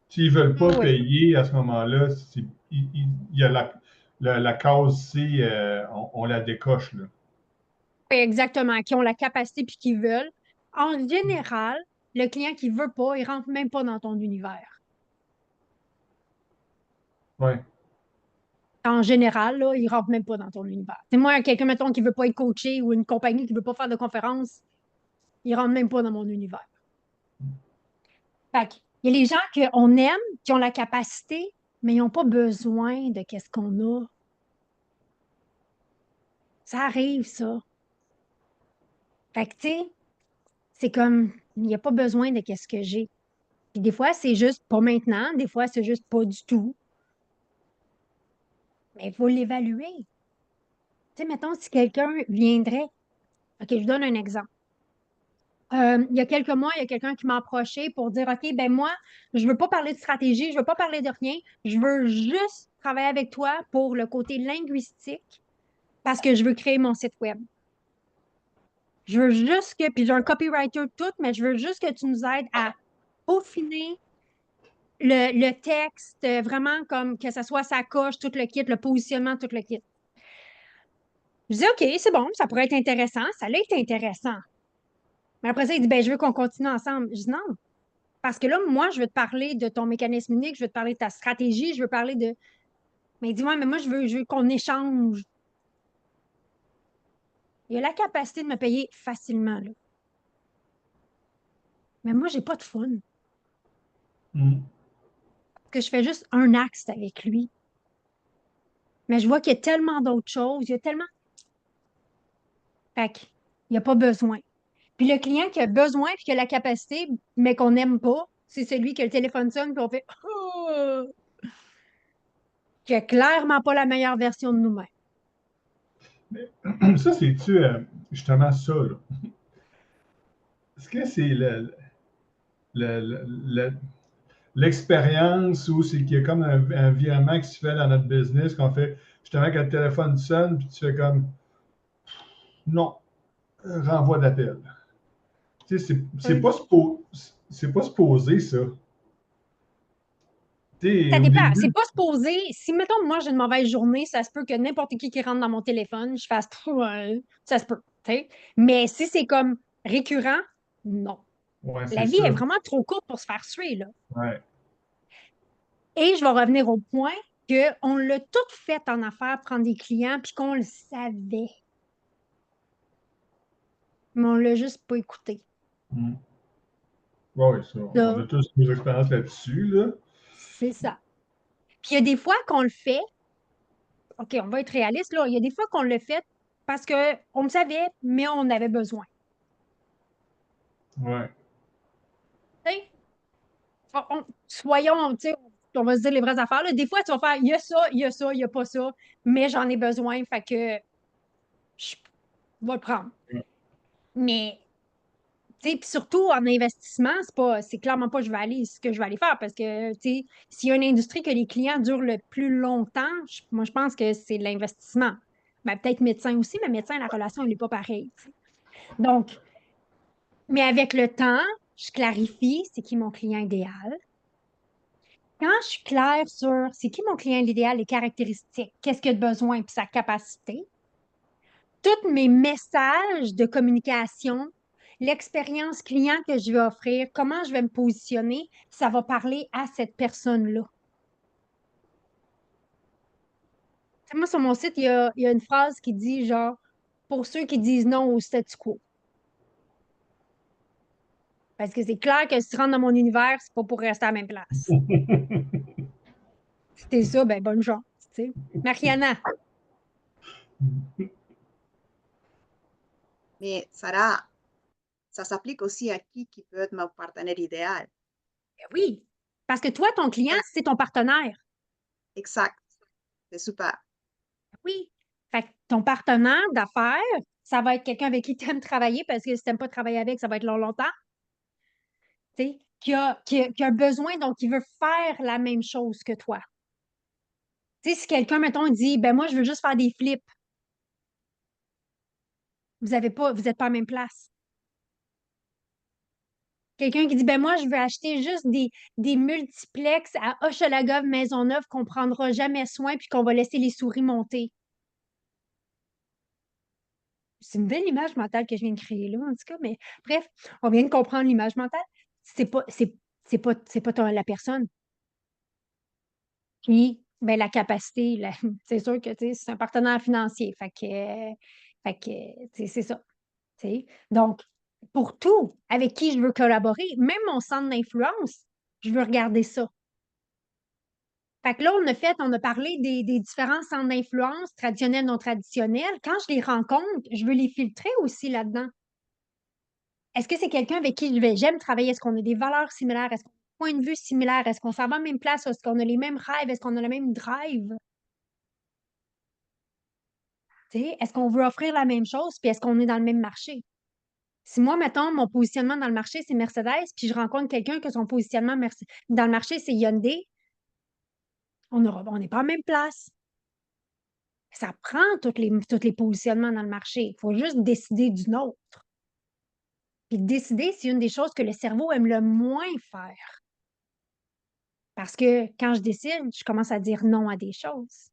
S'ils ne veulent pas Oui, payer à ce moment-là, il y a la case C, on la décoche. Là. exactement, qui ont la capacité puis qui veulent. En général, le client qui ne veut pas, il ne rentre même pas dans ton univers. Ouais. En général, là, il ne rentre même pas dans ton univers. C'est moi, quelqu'un, mettons, qui ne veut pas être coaché ou une compagnie qui ne veut pas faire de conférences, il ne rentre même pas dans mon univers. Fait que, il y a les gens qu'on aime, qui ont la capacité, mais ils n'ont pas besoin de qu'est-ce qu'on a. Ça arrive, ça. Fait que, tu sais, c'est comme, il n'y a pas besoin de qu'est-ce que j'ai. Puis des fois, c'est juste pas maintenant, des fois, c'est juste pas du tout. Mais il faut l'évaluer. Tu sais, mettons, si quelqu'un viendrait, OK, je vous donne un exemple. Il y a quelques mois, il y a quelqu'un qui m'a approché pour dire, OK, ben moi, je veux pas parler de stratégie, je veux pas parler de rien, je veux juste travailler avec toi pour le côté linguistique parce que je veux créer mon site web. Je veux juste que, puis j'ai un copywriter tout, mais je veux juste que tu nous aides à peaufiner le texte, vraiment comme que ça soit sa coche, tout le kit, le positionnement, tout le kit. Je dis, OK, c'est bon, ça pourrait être intéressant. Ça l'a été intéressant. Mais après ça, il dit, ben, je veux qu'on continue ensemble. Je dis, non. Parce que là, moi, je veux te parler de ton mécanisme unique, je veux te parler de ta stratégie, je veux parler de. Mais dis-moi, mais moi, je veux qu'on échange. Il a la capacité de me payer facilement, là. Mais moi, j'ai pas de fun. Mm. Parce que je fais juste un axe avec lui. Mais je vois qu'il y a tellement d'autres choses. Il y a tellement. Fait qu'il n'y a pas besoin. Puis le client qui a besoin puis qui a la capacité, mais qu'on n'aime pas, c'est celui que le téléphone sonne puis on fait oh! Qui a clairement pas la meilleure version de nous-mêmes. Ça, c'est-tu justement ça, là? Est-ce que c'est le- le- l'expérience ou c'est qu'il y a comme un virement qui se fait dans notre business qu'on fait justement quand le téléphone sonne, puis tu fais comme non, renvoi d'appel. Tu sais, c'est pas supposé, ça. Tu sais, Ça au dépend. C'est début, pas supposé. Si, mettons, moi, j'ai une mauvaise journée, ça se peut que n'importe qui rentre dans mon téléphone, je fasse Pff, ouais, ça se peut. Tu sais. Mais si c'est comme récurrent, non. ouais, La c'est vie ça. est vraiment trop courte pour se faire suer, là. Ouais. Et je vais revenir au point qu'on l'a tout fait en affaires, prendre des clients, puis qu'on le savait. Mais on l'a juste pas écouté. Mm. Ouais, ça. On Ça, a tous nos expériences là-dessus, là. c'est ça. Puis il y a des fois qu'on le fait, OK, on va être réaliste, là. Il y a des fois qu'on le fait parce qu'on le savait, mais on avait besoin. Ouais. Tu sais? Soyons, tu sais, on va se dire les vraies affaires, là. Des fois, tu vas faire, il y a ça, il y a ça, il n'y a pas ça, mais j'en ai besoin, fait que je vais le prendre. Mais, tu sais, puis surtout en investissement, c'est clairement pas ce que je vais aller faire parce que, tu sais, s'il y a une industrie que les clients durent le plus longtemps, moi, je pense que c'est l'investissement. Ben, peut-être médecin aussi, mais médecin, la relation, elle n'est pas pareille. Tu sais. Donc, mais avec le temps, je clarifie c'est qui mon client idéal. Quand je suis claire sur c'est qui mon client idéal, les caractéristiques, qu'est-ce qu'il a de besoin, puis sa capacité, tous mes messages de communication, l'expérience client que je vais offrir, comment je vais me positionner, ça va parler à cette personne-là. Tu sais, moi, sur mon site, il y a une phrase qui dit genre, pour ceux qui disent non au statu quo. Parce que c'est clair que si tu rentres dans mon univers, c'est pas pour rester à la même place. Si t'es ça, ben bonne chance, tu sais. Mariana, Mais Sarah, ça s'applique aussi à qui peut être mon partenaire idéal. ben oui. Parce que toi, ton client, Ouais, c'est ton partenaire. exact. C'est super. Oui. Fait que ton partenaire d'affaires, ça va être quelqu'un avec qui tu aimes travailler parce que si tu n'aimes pas travailler avec, ça va être longtemps. Tu sais, qui a besoin, donc qui veut faire la même chose que toi. Tu sais, si quelqu'un, mettons, dit, ben moi, je veux juste faire des flips, vous n'êtes pas à la même place. Quelqu'un qui dit, ben moi, je veux acheter juste des multiplex à Hochelaga, Maisonneuve qu'on prendra jamais soin puis qu'on va laisser les souris monter. C'est une belle image mentale que je viens de créer là, en tout cas, mais bref, on vient de comprendre l'image mentale. C'est pas, c'est pas la personne. Puis, ben, la capacité, c'est sûr que, tu sais, c'est un partenaire financier. Tu sais, c'est ça. Tu sais. Donc, pour tout, avec qui je veux collaborer, même mon centre d'influence, je veux regarder ça. Fait que là, on a parlé des différents centres d'influence traditionnels, non traditionnels. Quand je les rencontre, je veux les filtrer aussi là-dedans. Est-ce que c'est quelqu'un avec qui j'aime travailler? Est-ce qu'on a des valeurs similaires? Est-ce qu'on a des points de vue similaires? Est-ce qu'on s'en va à la même place? Est-ce qu'on a les mêmes rêves? Est-ce qu'on a le même drive? Tu sais, est-ce qu'on veut offrir la même chose? Puis est-ce qu'on est dans le même marché? Si moi, mettons, mon positionnement dans le marché, c'est Mercedes, puis je rencontre quelqu'un que son positionnement dans le marché, c'est Hyundai, on n'est pas à la même place. Ça prend tous les positionnements dans le marché. Il faut juste décider d'une autre. Puis décider, c'est une des choses que le cerveau aime le moins faire. Parce que quand je décide, je commence à dire non à des choses.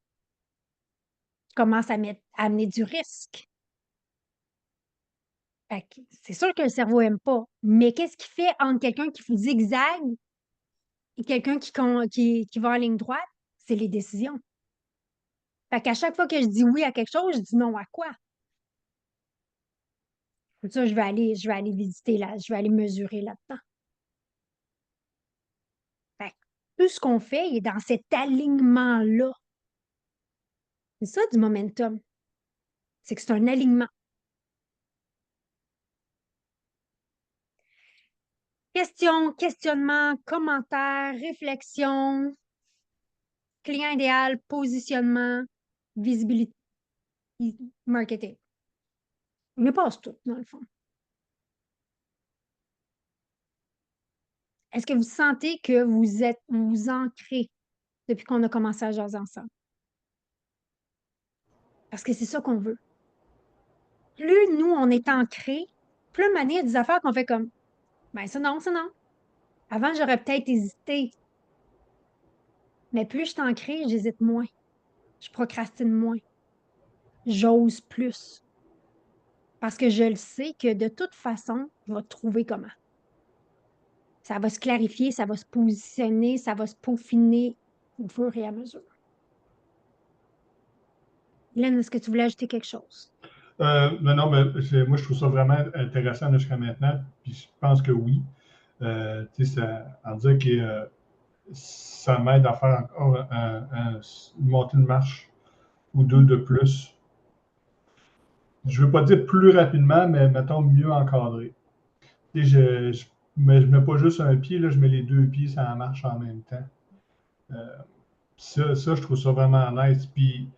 Je commence à amener du risque. Fait que c'est sûr que le cerveau aime pas. Mais qu'est-ce qui fait entre quelqu'un qui zigzague et quelqu'un qui va en ligne droite? C'est les décisions. Fait qu'à chaque fois que je dis oui à quelque chose, je dis non à quoi? Pour ça, je vais aller visiter là, je vais aller mesurer là-dedans. Fait que tout ce qu'on fait, il est dans cet alignement-là. C'est ça du momentum. C'est que c'est un alignement. Questions, questionnements, commentaires, réflexions, client idéal, positionnement, visibilité, marketing. On les passe tout, dans le fond. Est-ce que vous sentez que vous vous ancrez depuis qu'on a commencé à jaser ensemble? Parce que c'est ça qu'on veut. Plus nous, on est ancrés, plus il y a des affaires qu'on fait comme, ben ça non, ça non. Avant, j'aurais peut-être hésité. Mais plus je suis ancrée, j'hésite moins. Je procrastine moins. J'ose plus. Parce que je le sais que de toute façon, je vais trouver comment. Ça va se clarifier, ça va se positionner, ça va se peaufiner au fur et à mesure. Hélène, est-ce que tu voulais ajouter quelque chose? Non, mais moi, je trouve ça vraiment intéressant jusqu'à maintenant. Puis je pense que oui. Tu sais, en dire que ça m'aide à faire encore une montée de marche ou deux de plus. Je ne veux pas dire plus rapidement, mais mettons mieux encadré. Tu sais, je mets pas juste un pied, là, je mets les deux pieds, ça marche en même temps. Ça, je trouve ça vraiment nice. Puis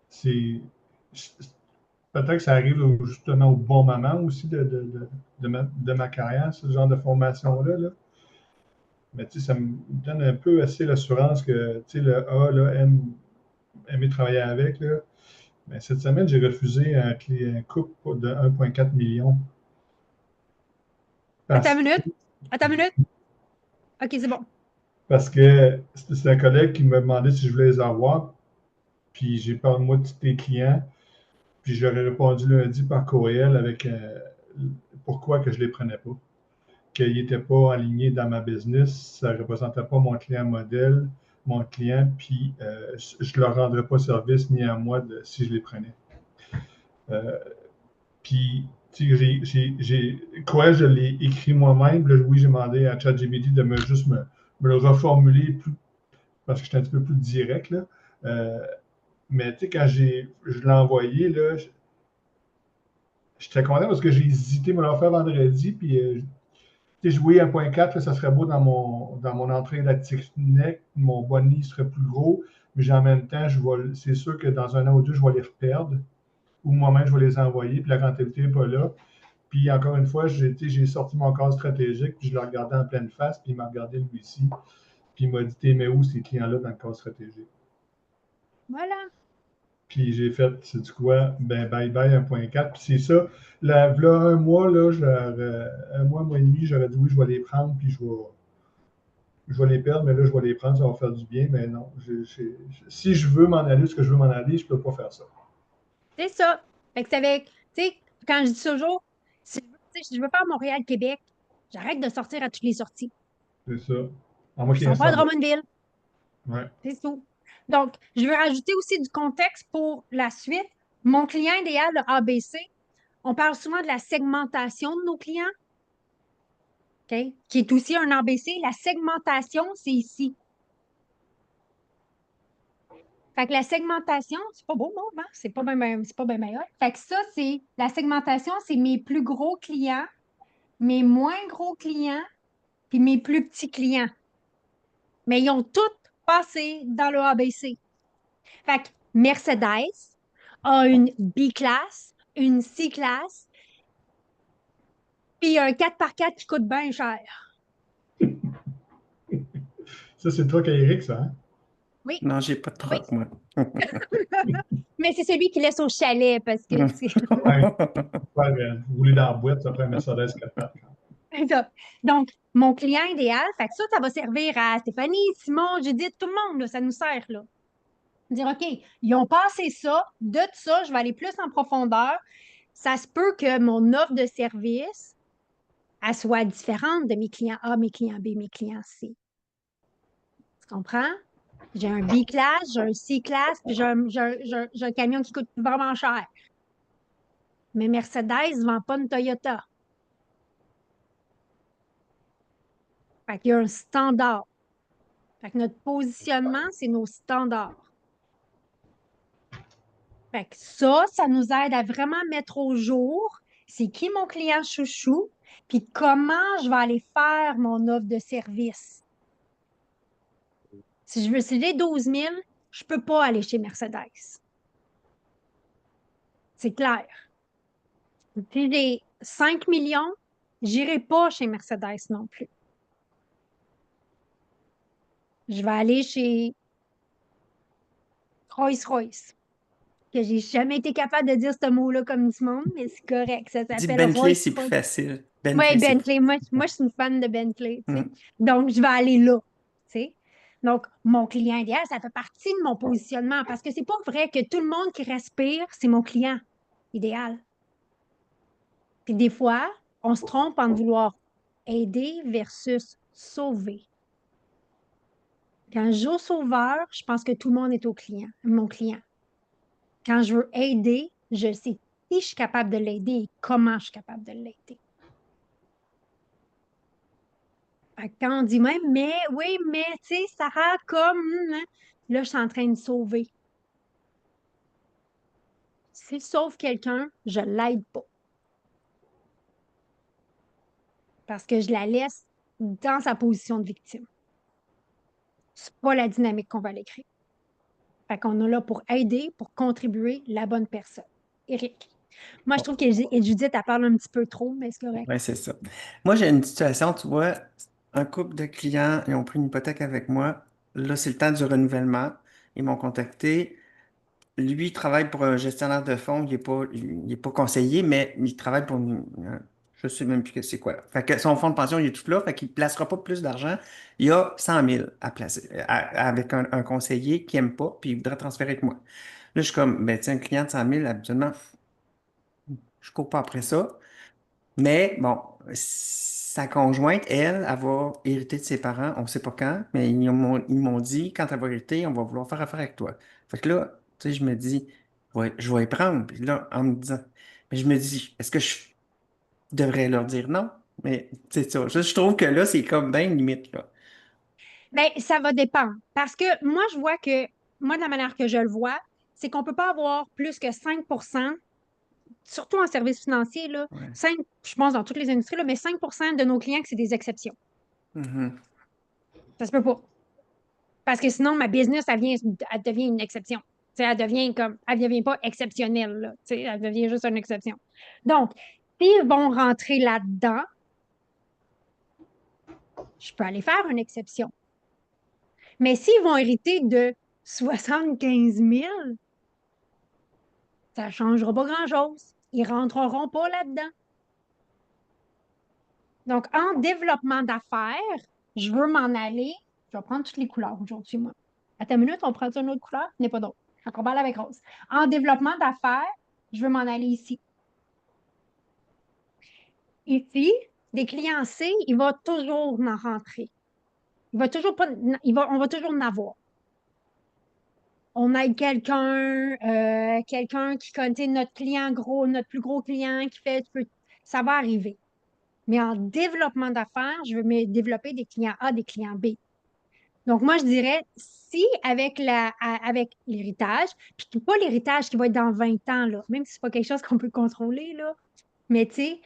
c'est. Peut-être que ça arrive justement au bon moment aussi de ma carrière, ce genre de formation-là. Là. Mais tu sais, ça me donne un peu assez l'assurance que tu sais, le A là, aimer travailler avec. Là. Mais cette semaine, j'ai refusé un couple de 1,4 million. Attends une minute. Attends une minute. OK, c'est bon. Parce que c'est un collègue qui m'a demandé si je voulais les avoir. Puis j'ai parlé moi de tes clients. Puis j'aurais répondu lundi par courriel avec pourquoi que je ne les prenais pas. Qu'ils n'étaient pas alignés dans ma business, ça ne représentait pas mon client modèle, mon client, puis je ne leur rendrais pas service ni à moi si je les prenais. Puis, quoi, je l'ai écrit moi-même. Là, oui, j'ai demandé à ChatGPT de juste me le reformuler parce que j'étais un petit peu plus direct. Là. Mais tu sais, quand je l'ai envoyé, là, j'étais content parce que j'ai hésité à me le faire vendredi. Puis, jouer 1.4, là, ça serait beau dans mon entrée d'actionnec. Mon boni serait plus gros. Mais en même temps, c'est sûr que dans un an ou deux, je vais les reperdre. Ou moi-même, je vais les envoyer. Puis la rentabilité n'est pas là. Puis encore une fois, j'ai sorti mon cadre stratégique. Puis je l'ai regardé en pleine face. Puis il m'a regardé lui ici. Puis il m'a dit, t'es mais où ces clients-là dans le cadre stratégique? Voilà. Puis j'ai fait, c'est du quoi? Ben, bye bye 1.4. Puis c'est ça. Là, un mois, là, un mois et demi, j'aurais dit oui, je vais les prendre, puis je vais les perdre, mais là, je vais les prendre, ça va faire du bien. Mais non, si je veux m'en aller, ce que je veux m'en aller, je ne peux pas faire ça. C'est ça. Fait que c'est avec, tu sais, quand je dis toujours, si je veux faire Montréal-Québec, j'arrête de sortir à toutes les sorties. C'est ça. En moi Je qui ai un sors pas à standard. Drummondville. Ouais. C'est tout. Donc, je veux rajouter aussi du contexte pour la suite. Mon client idéal, le ABC, on parle souvent de la segmentation de nos clients, OK, qui est aussi un ABC. La segmentation, c'est ici. Fait que la segmentation, c'est pas beau, bon, hein? C'est pas bien meilleur. Fait que ça, c'est la segmentation, c'est mes plus gros clients, mes moins gros clients, puis mes plus petits clients. Mais ils ont tous passé dans le ABC. Fait que Mercedes a une B-class, une C-class, puis un 4x4 qui coûte bien cher. Ça, c'est le truc à Eric, ça. Hein? Oui, Non, j'ai pas de oui. troc, moi. Mais c'est celui qui laisse au chalet parce que Ouais, rouler dans la boîte, ça fait un Mercedes 4x4. c'est ça. Donc, mon client idéal, fait que ça va servir à Stéphanie, Simon, Judith, tout le monde, là, ça nous sert, là. Dire, OK, ils ont passé ça, de ça, je vais aller plus en profondeur. Ça se peut que mon offre de service, elle soit différente de mes clients A, mes clients B, mes clients C. Tu comprends? J'ai un B-class, j'ai un C-class, puis j'ai un camion qui coûte vraiment cher. Mais Mercedes ne vend pas une Toyota. Fait qu'il y a un standard. Fait que notre positionnement, c'est nos standards. Fait que ça nous aide à vraiment mettre au jour c'est qui mon client chouchou, Puis comment je vais aller faire mon offre de service? Si je veux céder 12 000, je ne peux pas aller chez Mercedes. C'est clair. Si j'ai 5 millions, j'irai pas chez Mercedes non plus. Je vais aller chez Rolls-Royce, que j'ai jamais été capable de dire ce mot-là comme du monde, mais c'est correct. Ça Dis s'appelle Bentley, c'est plus Rolls-Royce. facile. Oui, Bentley, c'est plus Bentley. Moi, je suis une fan de Bentley, tu sais. facile. Donc, je vais aller là, tu sais. Donc, mon client idéal, ça fait partie de mon positionnement parce que c'est pas vrai que tout le monde qui respire, c'est mon client idéal. Puis des fois, on se trompe en vouloir aider versus sauver. Quand je joue au sauveur, je pense que tout le monde est mon client. Quand je veux aider, je sais si je suis capable de l'aider et comment je suis capable de l'aider. Fait que quand on dit même, mais oui, mais tu sais, Sarah, comme hein, là, je suis en train de sauver. Si je sauve quelqu'un, je l'aide pas. Parce que je la laisse dans sa position de victime. C'est pas la dynamique qu'on va l'écrire. Fait qu'on est là pour aider, pour contribuer la bonne personne. Éric. Moi, je trouve que Judith, elle parle un petit peu trop, mais c'est correct. Oui, c'est ça. Moi, j'ai une situation, tu vois, un couple de clients, ils ont pris une hypothèque avec moi. Là, c'est le temps du renouvellement. Ils m'ont contacté. Lui, il travaille pour un gestionnaire de fonds. Il est pas conseiller, mais il travaille pour je sais même plus que c'est quoi. Fait que son fonds de pension, il est tout là. Fait qu'il ne placera pas plus d'argent. Il a 100 000 à placer avec un conseiller qui n'aime pas, puis il voudrait transférer avec moi. Là, je suis comme, ben, tiens, un client de 100 000, habituellement, je ne cours pas après ça. Mais bon, sa conjointe, elle va hériter de ses parents, on ne sait pas quand, mais ils m'ont dit, quand elle va hériter, on va vouloir faire affaire avec toi. Fait que là, tu sais, je me dis, ouais, je vais y prendre. Puis là, en me disant, mais je me dis, est-ce que je devrais leur dire non? Mais c'est ça. Je trouve que là, c'est comme bien limite, là. Bien, ça va dépendre. Parce que moi, je vois que, moi, de la manière que je le vois, c'est qu'on ne peut pas avoir plus que 5 surtout en services financiers, là, Ouais. 5, je pense dans toutes les industries, là, mais 5 de nos clients que c'est des exceptions. Mhm. Ça se peut pas. Parce que sinon, ma business, elle devient une exception. Tu sais, elle devient pas exceptionnelle, là. Tu sais, elle devient juste une exception. Donc, s'ils vont rentrer là-dedans, je peux aller faire une exception. Mais s'ils vont hériter de 75 000, ça ne changera pas grand-chose. Ils ne rentreront pas là-dedans. Donc, en développement d'affaires, je veux m'en aller. Je vais prendre toutes les couleurs aujourd'hui, moi. À ta minute, on prend une autre couleur? N'est pas d'autre. On parle avec Rose. En développement d'affaires, je veux m'en aller ici. Ici, des clients C, il va toujours en rentrer. Il va toujours pas, on va toujours en avoir. On aide quelqu'un qui connaît notre client gros, notre plus gros client qui fait, ça va arriver. Mais en développement d'affaires, je veux me développer des clients A, des clients B. Donc, moi, je dirais, si avec l'héritage, puis pas l'héritage qui va être dans 20 ans, là, même si c'est pas quelque chose qu'on peut contrôler, là, mais tu sais,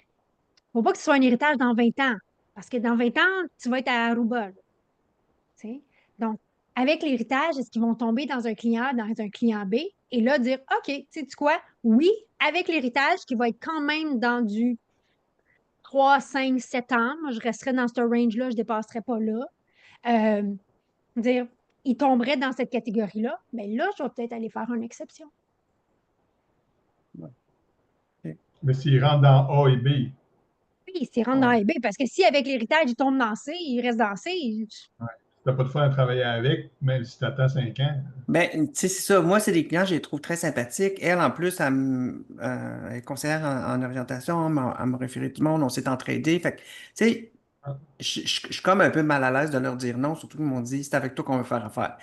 faut pas que ce soit un héritage dans 20 ans, parce que dans 20 ans, tu vas être à Aruba, là, tu sais. Donc, avec l'héritage, est-ce qu'ils vont tomber dans un client A, dans un client B, et là, dire, OK, tu sais quoi? Oui, avec l'héritage qui va être quand même dans du 3, 5, 7 ans, moi, je resterais dans ce range-là, je ne dépasserais pas là. Euh, dire, il tomberait dans cette catégorie-là, mais là, je vais peut-être aller faire une exception. Mais s'ils rentrent dans A et B, Oui, s'il rentre dans Ouais. A et B, parce que si avec l'héritage, il tombe dans C, il reste dans C, ouais, tu n'as pas de fun à travailler avec, même si tu attends 5 ans. Ben, tu sais, c'est ça. Moi, c'est des clients, je les trouve très sympathiques. Elle, en plus, elle est conseillère en orientation, elle m'a référé du monde, on s'est entraidés. Fait que, tu sais, Ah, je suis comme un peu mal à l'aise de leur dire non, surtout qu'ils m'ont dit, c'est avec toi qu'on veut faire affaire.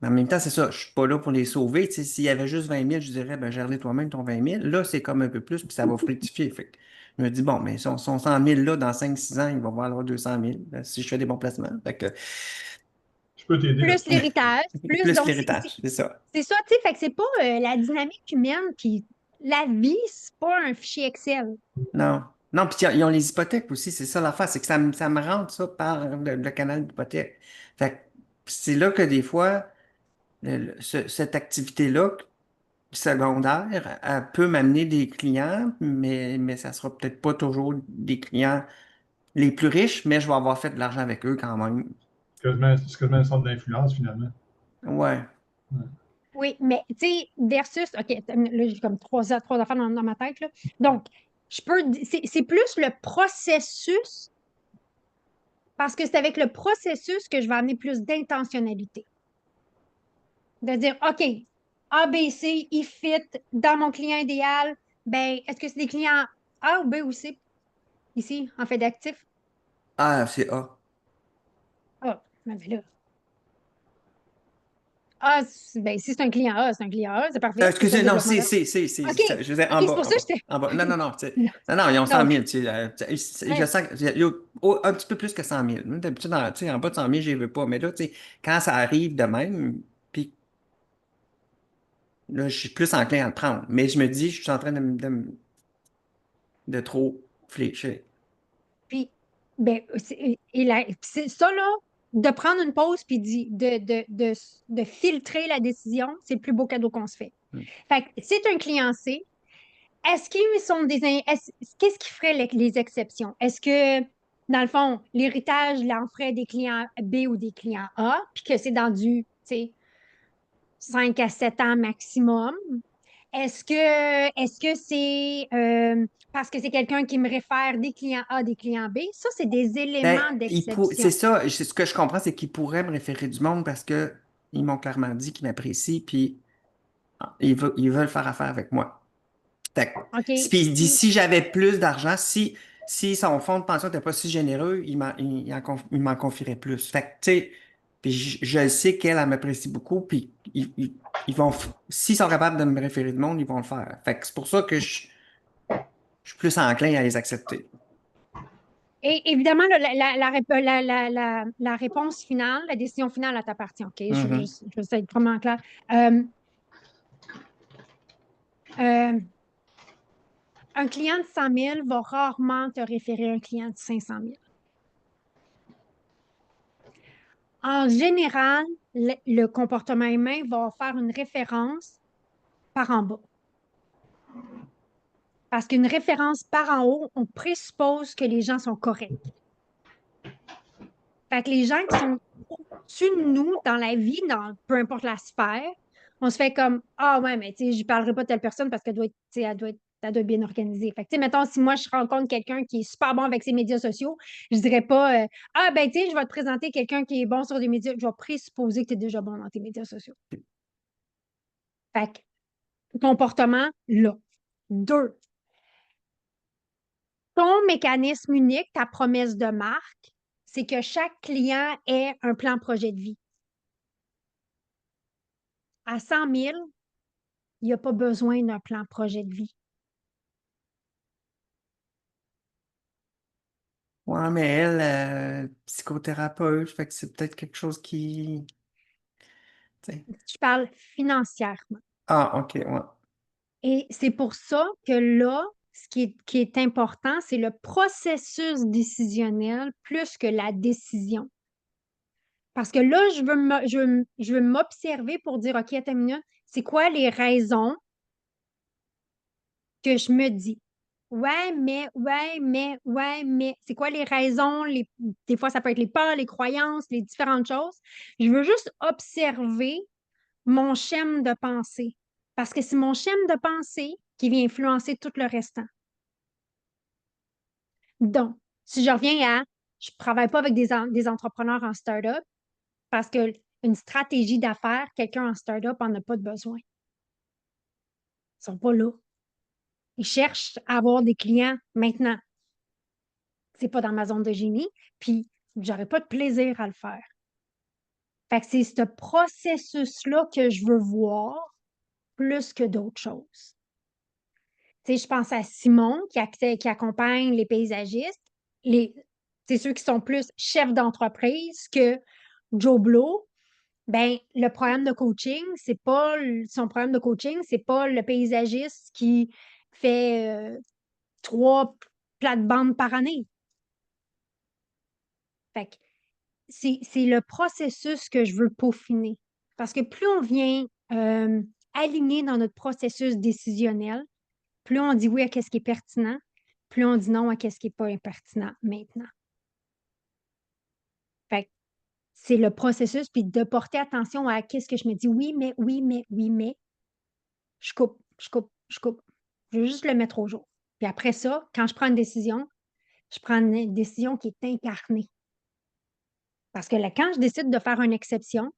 Mais en même temps, c'est ça, je suis pas là pour les sauver. Tu sais, s'il y avait juste 20 000, je dirais, ben, gère-les toi-même ton 20 000. Là, c'est comme un peu plus, puis ça va fructifier. Fait que je me dis, bon, mais son 100 000 là, dans 5 6 ans, il va avoir 200 000 si je fais des bons placements. Fait que, je peux t'aider plus là-dessus. l'héritage, plus, plus donc l'héritage, c'est ça. c'est ça, tu sais, fait que c'est pas la dynamique humaine, puis la vie, c'est pas un fichier Excel. Non. Non, puis ils ont les hypothèques aussi, c'est ça l'affaire, c'est que ça me rentre ça par le canal d'hypothèque. Fait que c'est là que des fois, cette activité-là, secondaire, elle peut m'amener des clients, mais ça sera peut-être pas toujours des clients les plus riches, mais je vais avoir fait de l'argent avec eux quand même. C'est quasiment une sorte d'influence, finalement. Ouais. Ouais. Oui, mais tu sais, versus, OK, là, j'ai comme trois affaires dans ma tête, là. Donc, c'est plus le processus, parce que c'est avec le processus que je vais amener plus d'intentionnalité. De dire, OK, A, B, C, il fit dans mon client idéal. Ben, est-ce que c'est des clients A ou B ou C, ici, en fait d'actifs? Ah, c'est A. Ah, ben là. Ah, ben, si c'est un client A, c'est un client A, c'est parfait. C'est ça le Excusez, non, développement d'offres. c'est, OK, je disais OK, en c'est bas, pour en ça que bas, j'étais. en bas. Non, non, non, tu sais. Non. Non, non, ils ont 100 Donc, 000, tu sais, je ouais. sens qu'il y a un petit peu plus que 100 000. D'habitude, tu sais, en bas de 100 000, je ne veux pas. Mais là, tu sais, quand ça arrive de même, puis là, je suis plus enclin à le prendre. Mais je me dis, je suis en train de trop fléchir. Puis, ben, c'est ça, là, de prendre une pause puis de filtrer la décision, c'est le plus beau cadeau qu'on se fait. Hmm. Fait que c'est un client C. Est-ce qu'ils sont qu'est-ce qui ferait les exceptions? Est-ce que, dans le fond, l'héritage l'en ferait des clients B ou des clients A, puis que c'est dans du, tu sais, 5 à 7 ans maximum? Est-ce que c'est parce que c'est quelqu'un qui me réfère des clients A, des clients B? Ça, c'est des Ben, éléments c'est d'exception. ça, ce que je comprends, c'est qu'ils pourraient me référer du monde parce que ils m'ont clairement dit qu'ils m'apprécient, puis ils veulent faire affaire avec moi. Fait que, OK? puis il dit, si j'avais plus d'argent, si son fonds de pension n'était pas si généreux, il m'en confierait plus. Fait que, tu sais, puis je le sais qu'elle, elle m'apprécie beaucoup, puis ils vont, s'ils sont capables de me référer du monde, ils vont le faire. Fait que c'est pour ça que je suis plus enclin à les accepter. Et évidemment, là, la réponse finale, la décision finale, elle t'appartient. OK? Mhm. Je vais être vraiment clair. Euh, euh, un client de 100 000 va rarement te référer un client de 500 000. En général, le comportement humain va faire une référence par en bas. Parce qu'une référence par en haut, on présuppose que les gens sont corrects. Fait que les gens qui sont au-dessus de nous dans la vie, dans peu importe la sphère, on se fait comme ah ouais, mais tu sais, je parlerai pas de telle personne parce qu'elle doit être, tu sais, elle doit être bien organisée. Fait que, tu sais, mettons, si moi je rencontre quelqu'un qui est super bon avec ses médias sociaux, je dirais pas ah ben tu sais, je vais te présenter quelqu'un qui est bon sur les médias. Je vais présupposer que tu es déjà bon dans tes médias sociaux. Fait que comportement, là. Deux, ton mécanisme unique, ta promesse de marque, c'est que chaque client ait un plan projet de vie. À 100 000, il n'y a pas besoin d'un plan projet de vie. Ouais, mais elle, psychothérapeute, fait que c'est peut-être quelque chose qui, tu sais. Je parle financièrement. Ah, ok, ouais. Et c'est pour ça que là, qui est important, c'est le processus décisionnel plus que la décision. Parce que là, je veux m'observer pour dire, OK, attends une minute, c'est quoi les raisons que je me dis? Ouais, mais. C'est quoi les raisons? Des fois, ça peut être les peurs, les croyances, les différentes choses. Je veux juste observer mon schème de pensée. Parce que c'est mon schème de pensée qui vient influencer tout le restant. Donc, si je reviens à, je ne travaille pas avec des entrepreneurs en start-up parce qu'une stratégie d'affaires, quelqu'un en start-up n'en a pas de besoin. Ils ne sont pas là. Ils cherchent à avoir des clients maintenant. C'est pas dans ma zone de génie, puis j'aurais pas de plaisir à le faire. Fait que c'est ce processus-là que je veux voir plus que d'autres choses. Tu sais, je pense à Simon qui accompagne les paysagistes. C'est ceux qui sont plus chefs d'entreprise que Joe Blow. Ben, le programme de coaching, c'est pas son programme de coaching, c'est pas le paysagiste qui fait plates-bandes par année. Fait que c'est le processus que je veux peaufiner. Parce que plus on vient aligner dans notre processus décisionnel, plus on dit oui à ce qui est pertinent, plus on dit non à ce qui n'est pas impertinent maintenant. Fait que c'est le processus, puis de porter attention à qu'est-ce que je me dis oui, mais, oui, mais, oui, mais. Je coupe, je coupe, je coupe. Je veux juste le mettre au jour. Puis après ça, quand je prends une décision, je prends une décision qui est incarnée. Parce que là, quand je décide de faire une exception,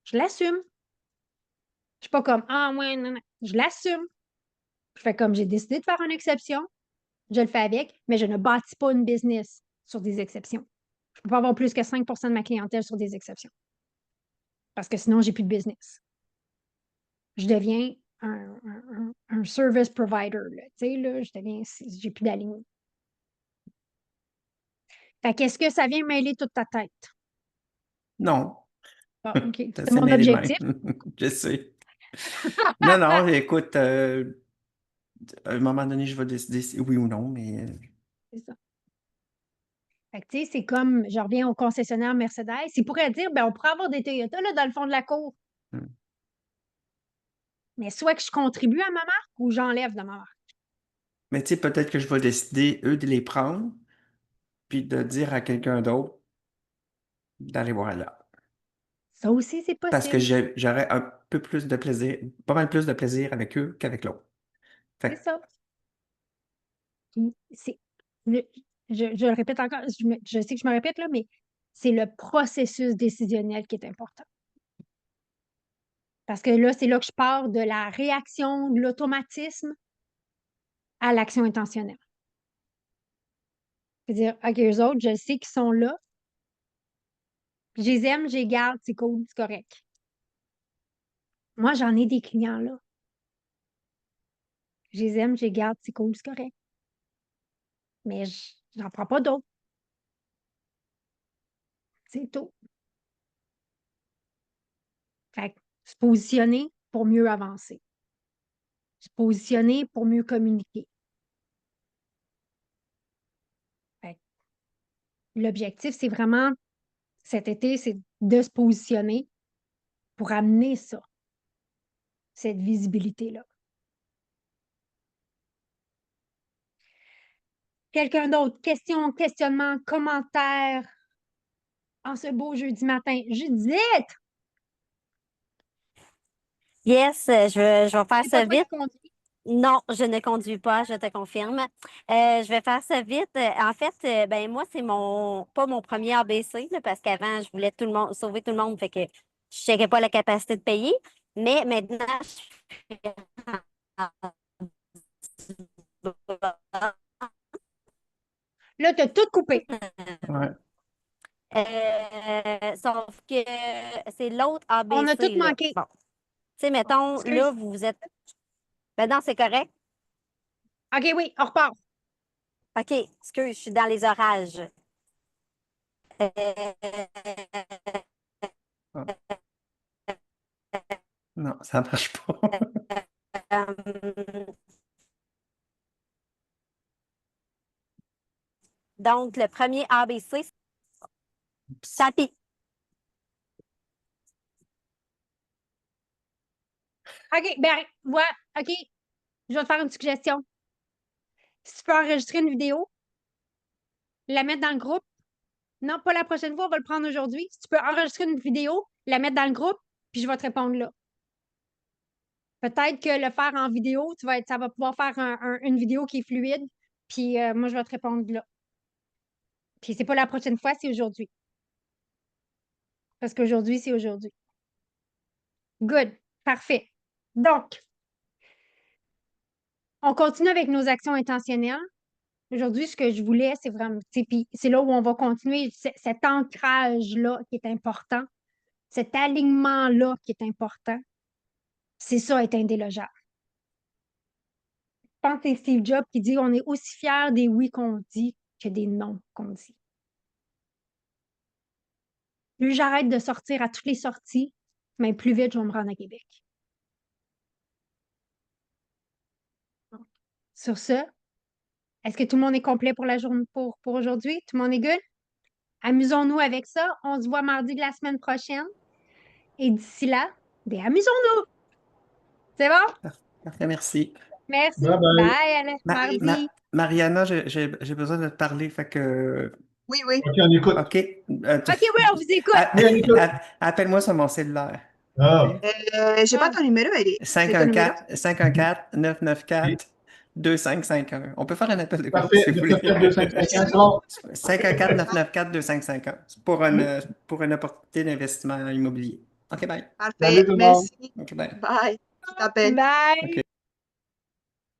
je l'assume. Je suis pas comme ah ouais, non, non. Je l'assume. Je fais comme j'ai décidé de faire une exception, je le fais avec, mais je ne bâtis pas une business sur des exceptions. Je ne peux pas avoir plus que 5 de ma clientèle sur des exceptions. Parce que sinon, j'ai plus de business. Je deviens un service provider. Là. Tu sais, là, j'ai plus d'alignement. Fait qu'est-ce que ça vient mêler toute ta tête? Non, Bon, OK. c'est C'est assez mon mêlé de objectif. même. Je sais. Non, non, écoute, à un moment donné, je vais décider si oui ou non, mais C'est ça. Fait que, tu sais, c'est comme, je reviens au concessionnaire Mercedes, il pourrait dire, ben, on pourrait avoir des Toyota là, dans le fond de la cour. Hmm. Mais soit que je contribue à ma marque ou j'enlève de ma marque. mais tu sais, peut-être que je vais décider, eux, de les prendre, puis de dire à quelqu'un d'autre d'aller voir là. Ça aussi, c'est Parce que possible. j'aurais un peu plus de plaisir, pas mal plus de plaisir avec eux qu'avec l'autre. Fait C'est que, ça. C'est, le- je le répète encore, je sais que je me répète là, mais c'est le processus décisionnel qui est important. Parce que là, c'est là que je pars de la réaction, de l'automatisme à l'action intentionnelle. C'est-à-dire, OK, eux autres, je sais qu'ils sont là, je les aime, je les garde, c'est cool, c'est correct. Moi, j'en ai des clients là. Je les aime, je les garde, c'est cool, c'est correct. Mais j'en prends pas d'autres. C'est tout. Fait que se positionner pour mieux avancer. Se positionner pour mieux communiquer. Fait que l'objectif, c'est vraiment, cet été, c'est de se positionner pour amener ça, cette visibilité-là. Quelqu'un d'autre? Question, questionnement, commentaire en ce beau jeudi matin. Judith! Yes, je vais faire C'est pas ça toi qui vite. conduis. Non, je ne conduis pas, je te confirme. Je vais faire ça vite. En fait, ben moi, c'est pas mon premier ABC, là, parce qu'avant, je voulais tout le monde, sauver tout le monde, fait que je n'avais pas la capacité de payer. Mais maintenant, je suis Là, tu as tout coupé. ouais. sauf que c'est l'autre On a tout ABC, là. manqué. Bon. Tu sais, mettons, Excuse. là, vous êtes. Ben non, c'est correct. OK, oui, on repart. OK, excuse, je suis dans les orages. Euh, Ah, non, ça marche pas. donc, le premier ABC, c'est tapis. OK, ben, ouais, OK, je vais te faire une suggestion. Si tu peux enregistrer une vidéo, la mettre dans le groupe. Non, pas la prochaine fois, on va le prendre aujourd'hui. Si tu peux enregistrer une vidéo, la mettre dans le groupe, puis je vais te répondre là. Peut-être que le faire en vidéo, ça va pouvoir faire une vidéo qui est fluide, puis moi, je vais te répondre là. Puis c'est pas la prochaine fois, c'est aujourd'hui. Parce qu'aujourd'hui, c'est aujourd'hui. Good. Parfait. Donc, on continue avec nos actions intentionnelles. Aujourd'hui, ce que je voulais, c'est vraiment, tu sais, puis c'est là où on va continuer, cet ancrage-là qui est important, cet alignement-là qui est important. C'est ça, être indélogeable. Je pense que c'est Steve Jobs qui dit on est aussi fiers des oui qu'on dit que des non qu'on dit. Plus j'arrête de sortir à toutes les sorties, mais plus vite je vais me rendre à Québec. Sur ce, Est-ce que tout le monde est complet pour la journée pour aujourd'hui? Tout le monde est good? Amusons-nous avec ça. On se voit mardi de la semaine prochaine. Et d'ici là, ben, amusons-nous. C'est bon? Parfait, merci. Merci. Bye bye. Bye, à Ma- mardi. Ma- Mariana, j'ai besoin de te parler, fait que... Oui, oui. OK, on écoute. OK. OK, oui, on vous écoute. Oui, on écoute. Appelle-moi sur mon cellulaire. Ah, OK? J'ai pas ton numéro, Eric. C'est ton numéro? 514-994-2551. On peut faire un appel de groupe parfait. si vous voulez. 245, c'est bon. 514-994-2551. C'est pour une opportunité d'investissement immobilier. OK, bye. Parfait. Salut tout le monde. Merci. OK, bye. Bye. Je t'appelle. Bye. OK.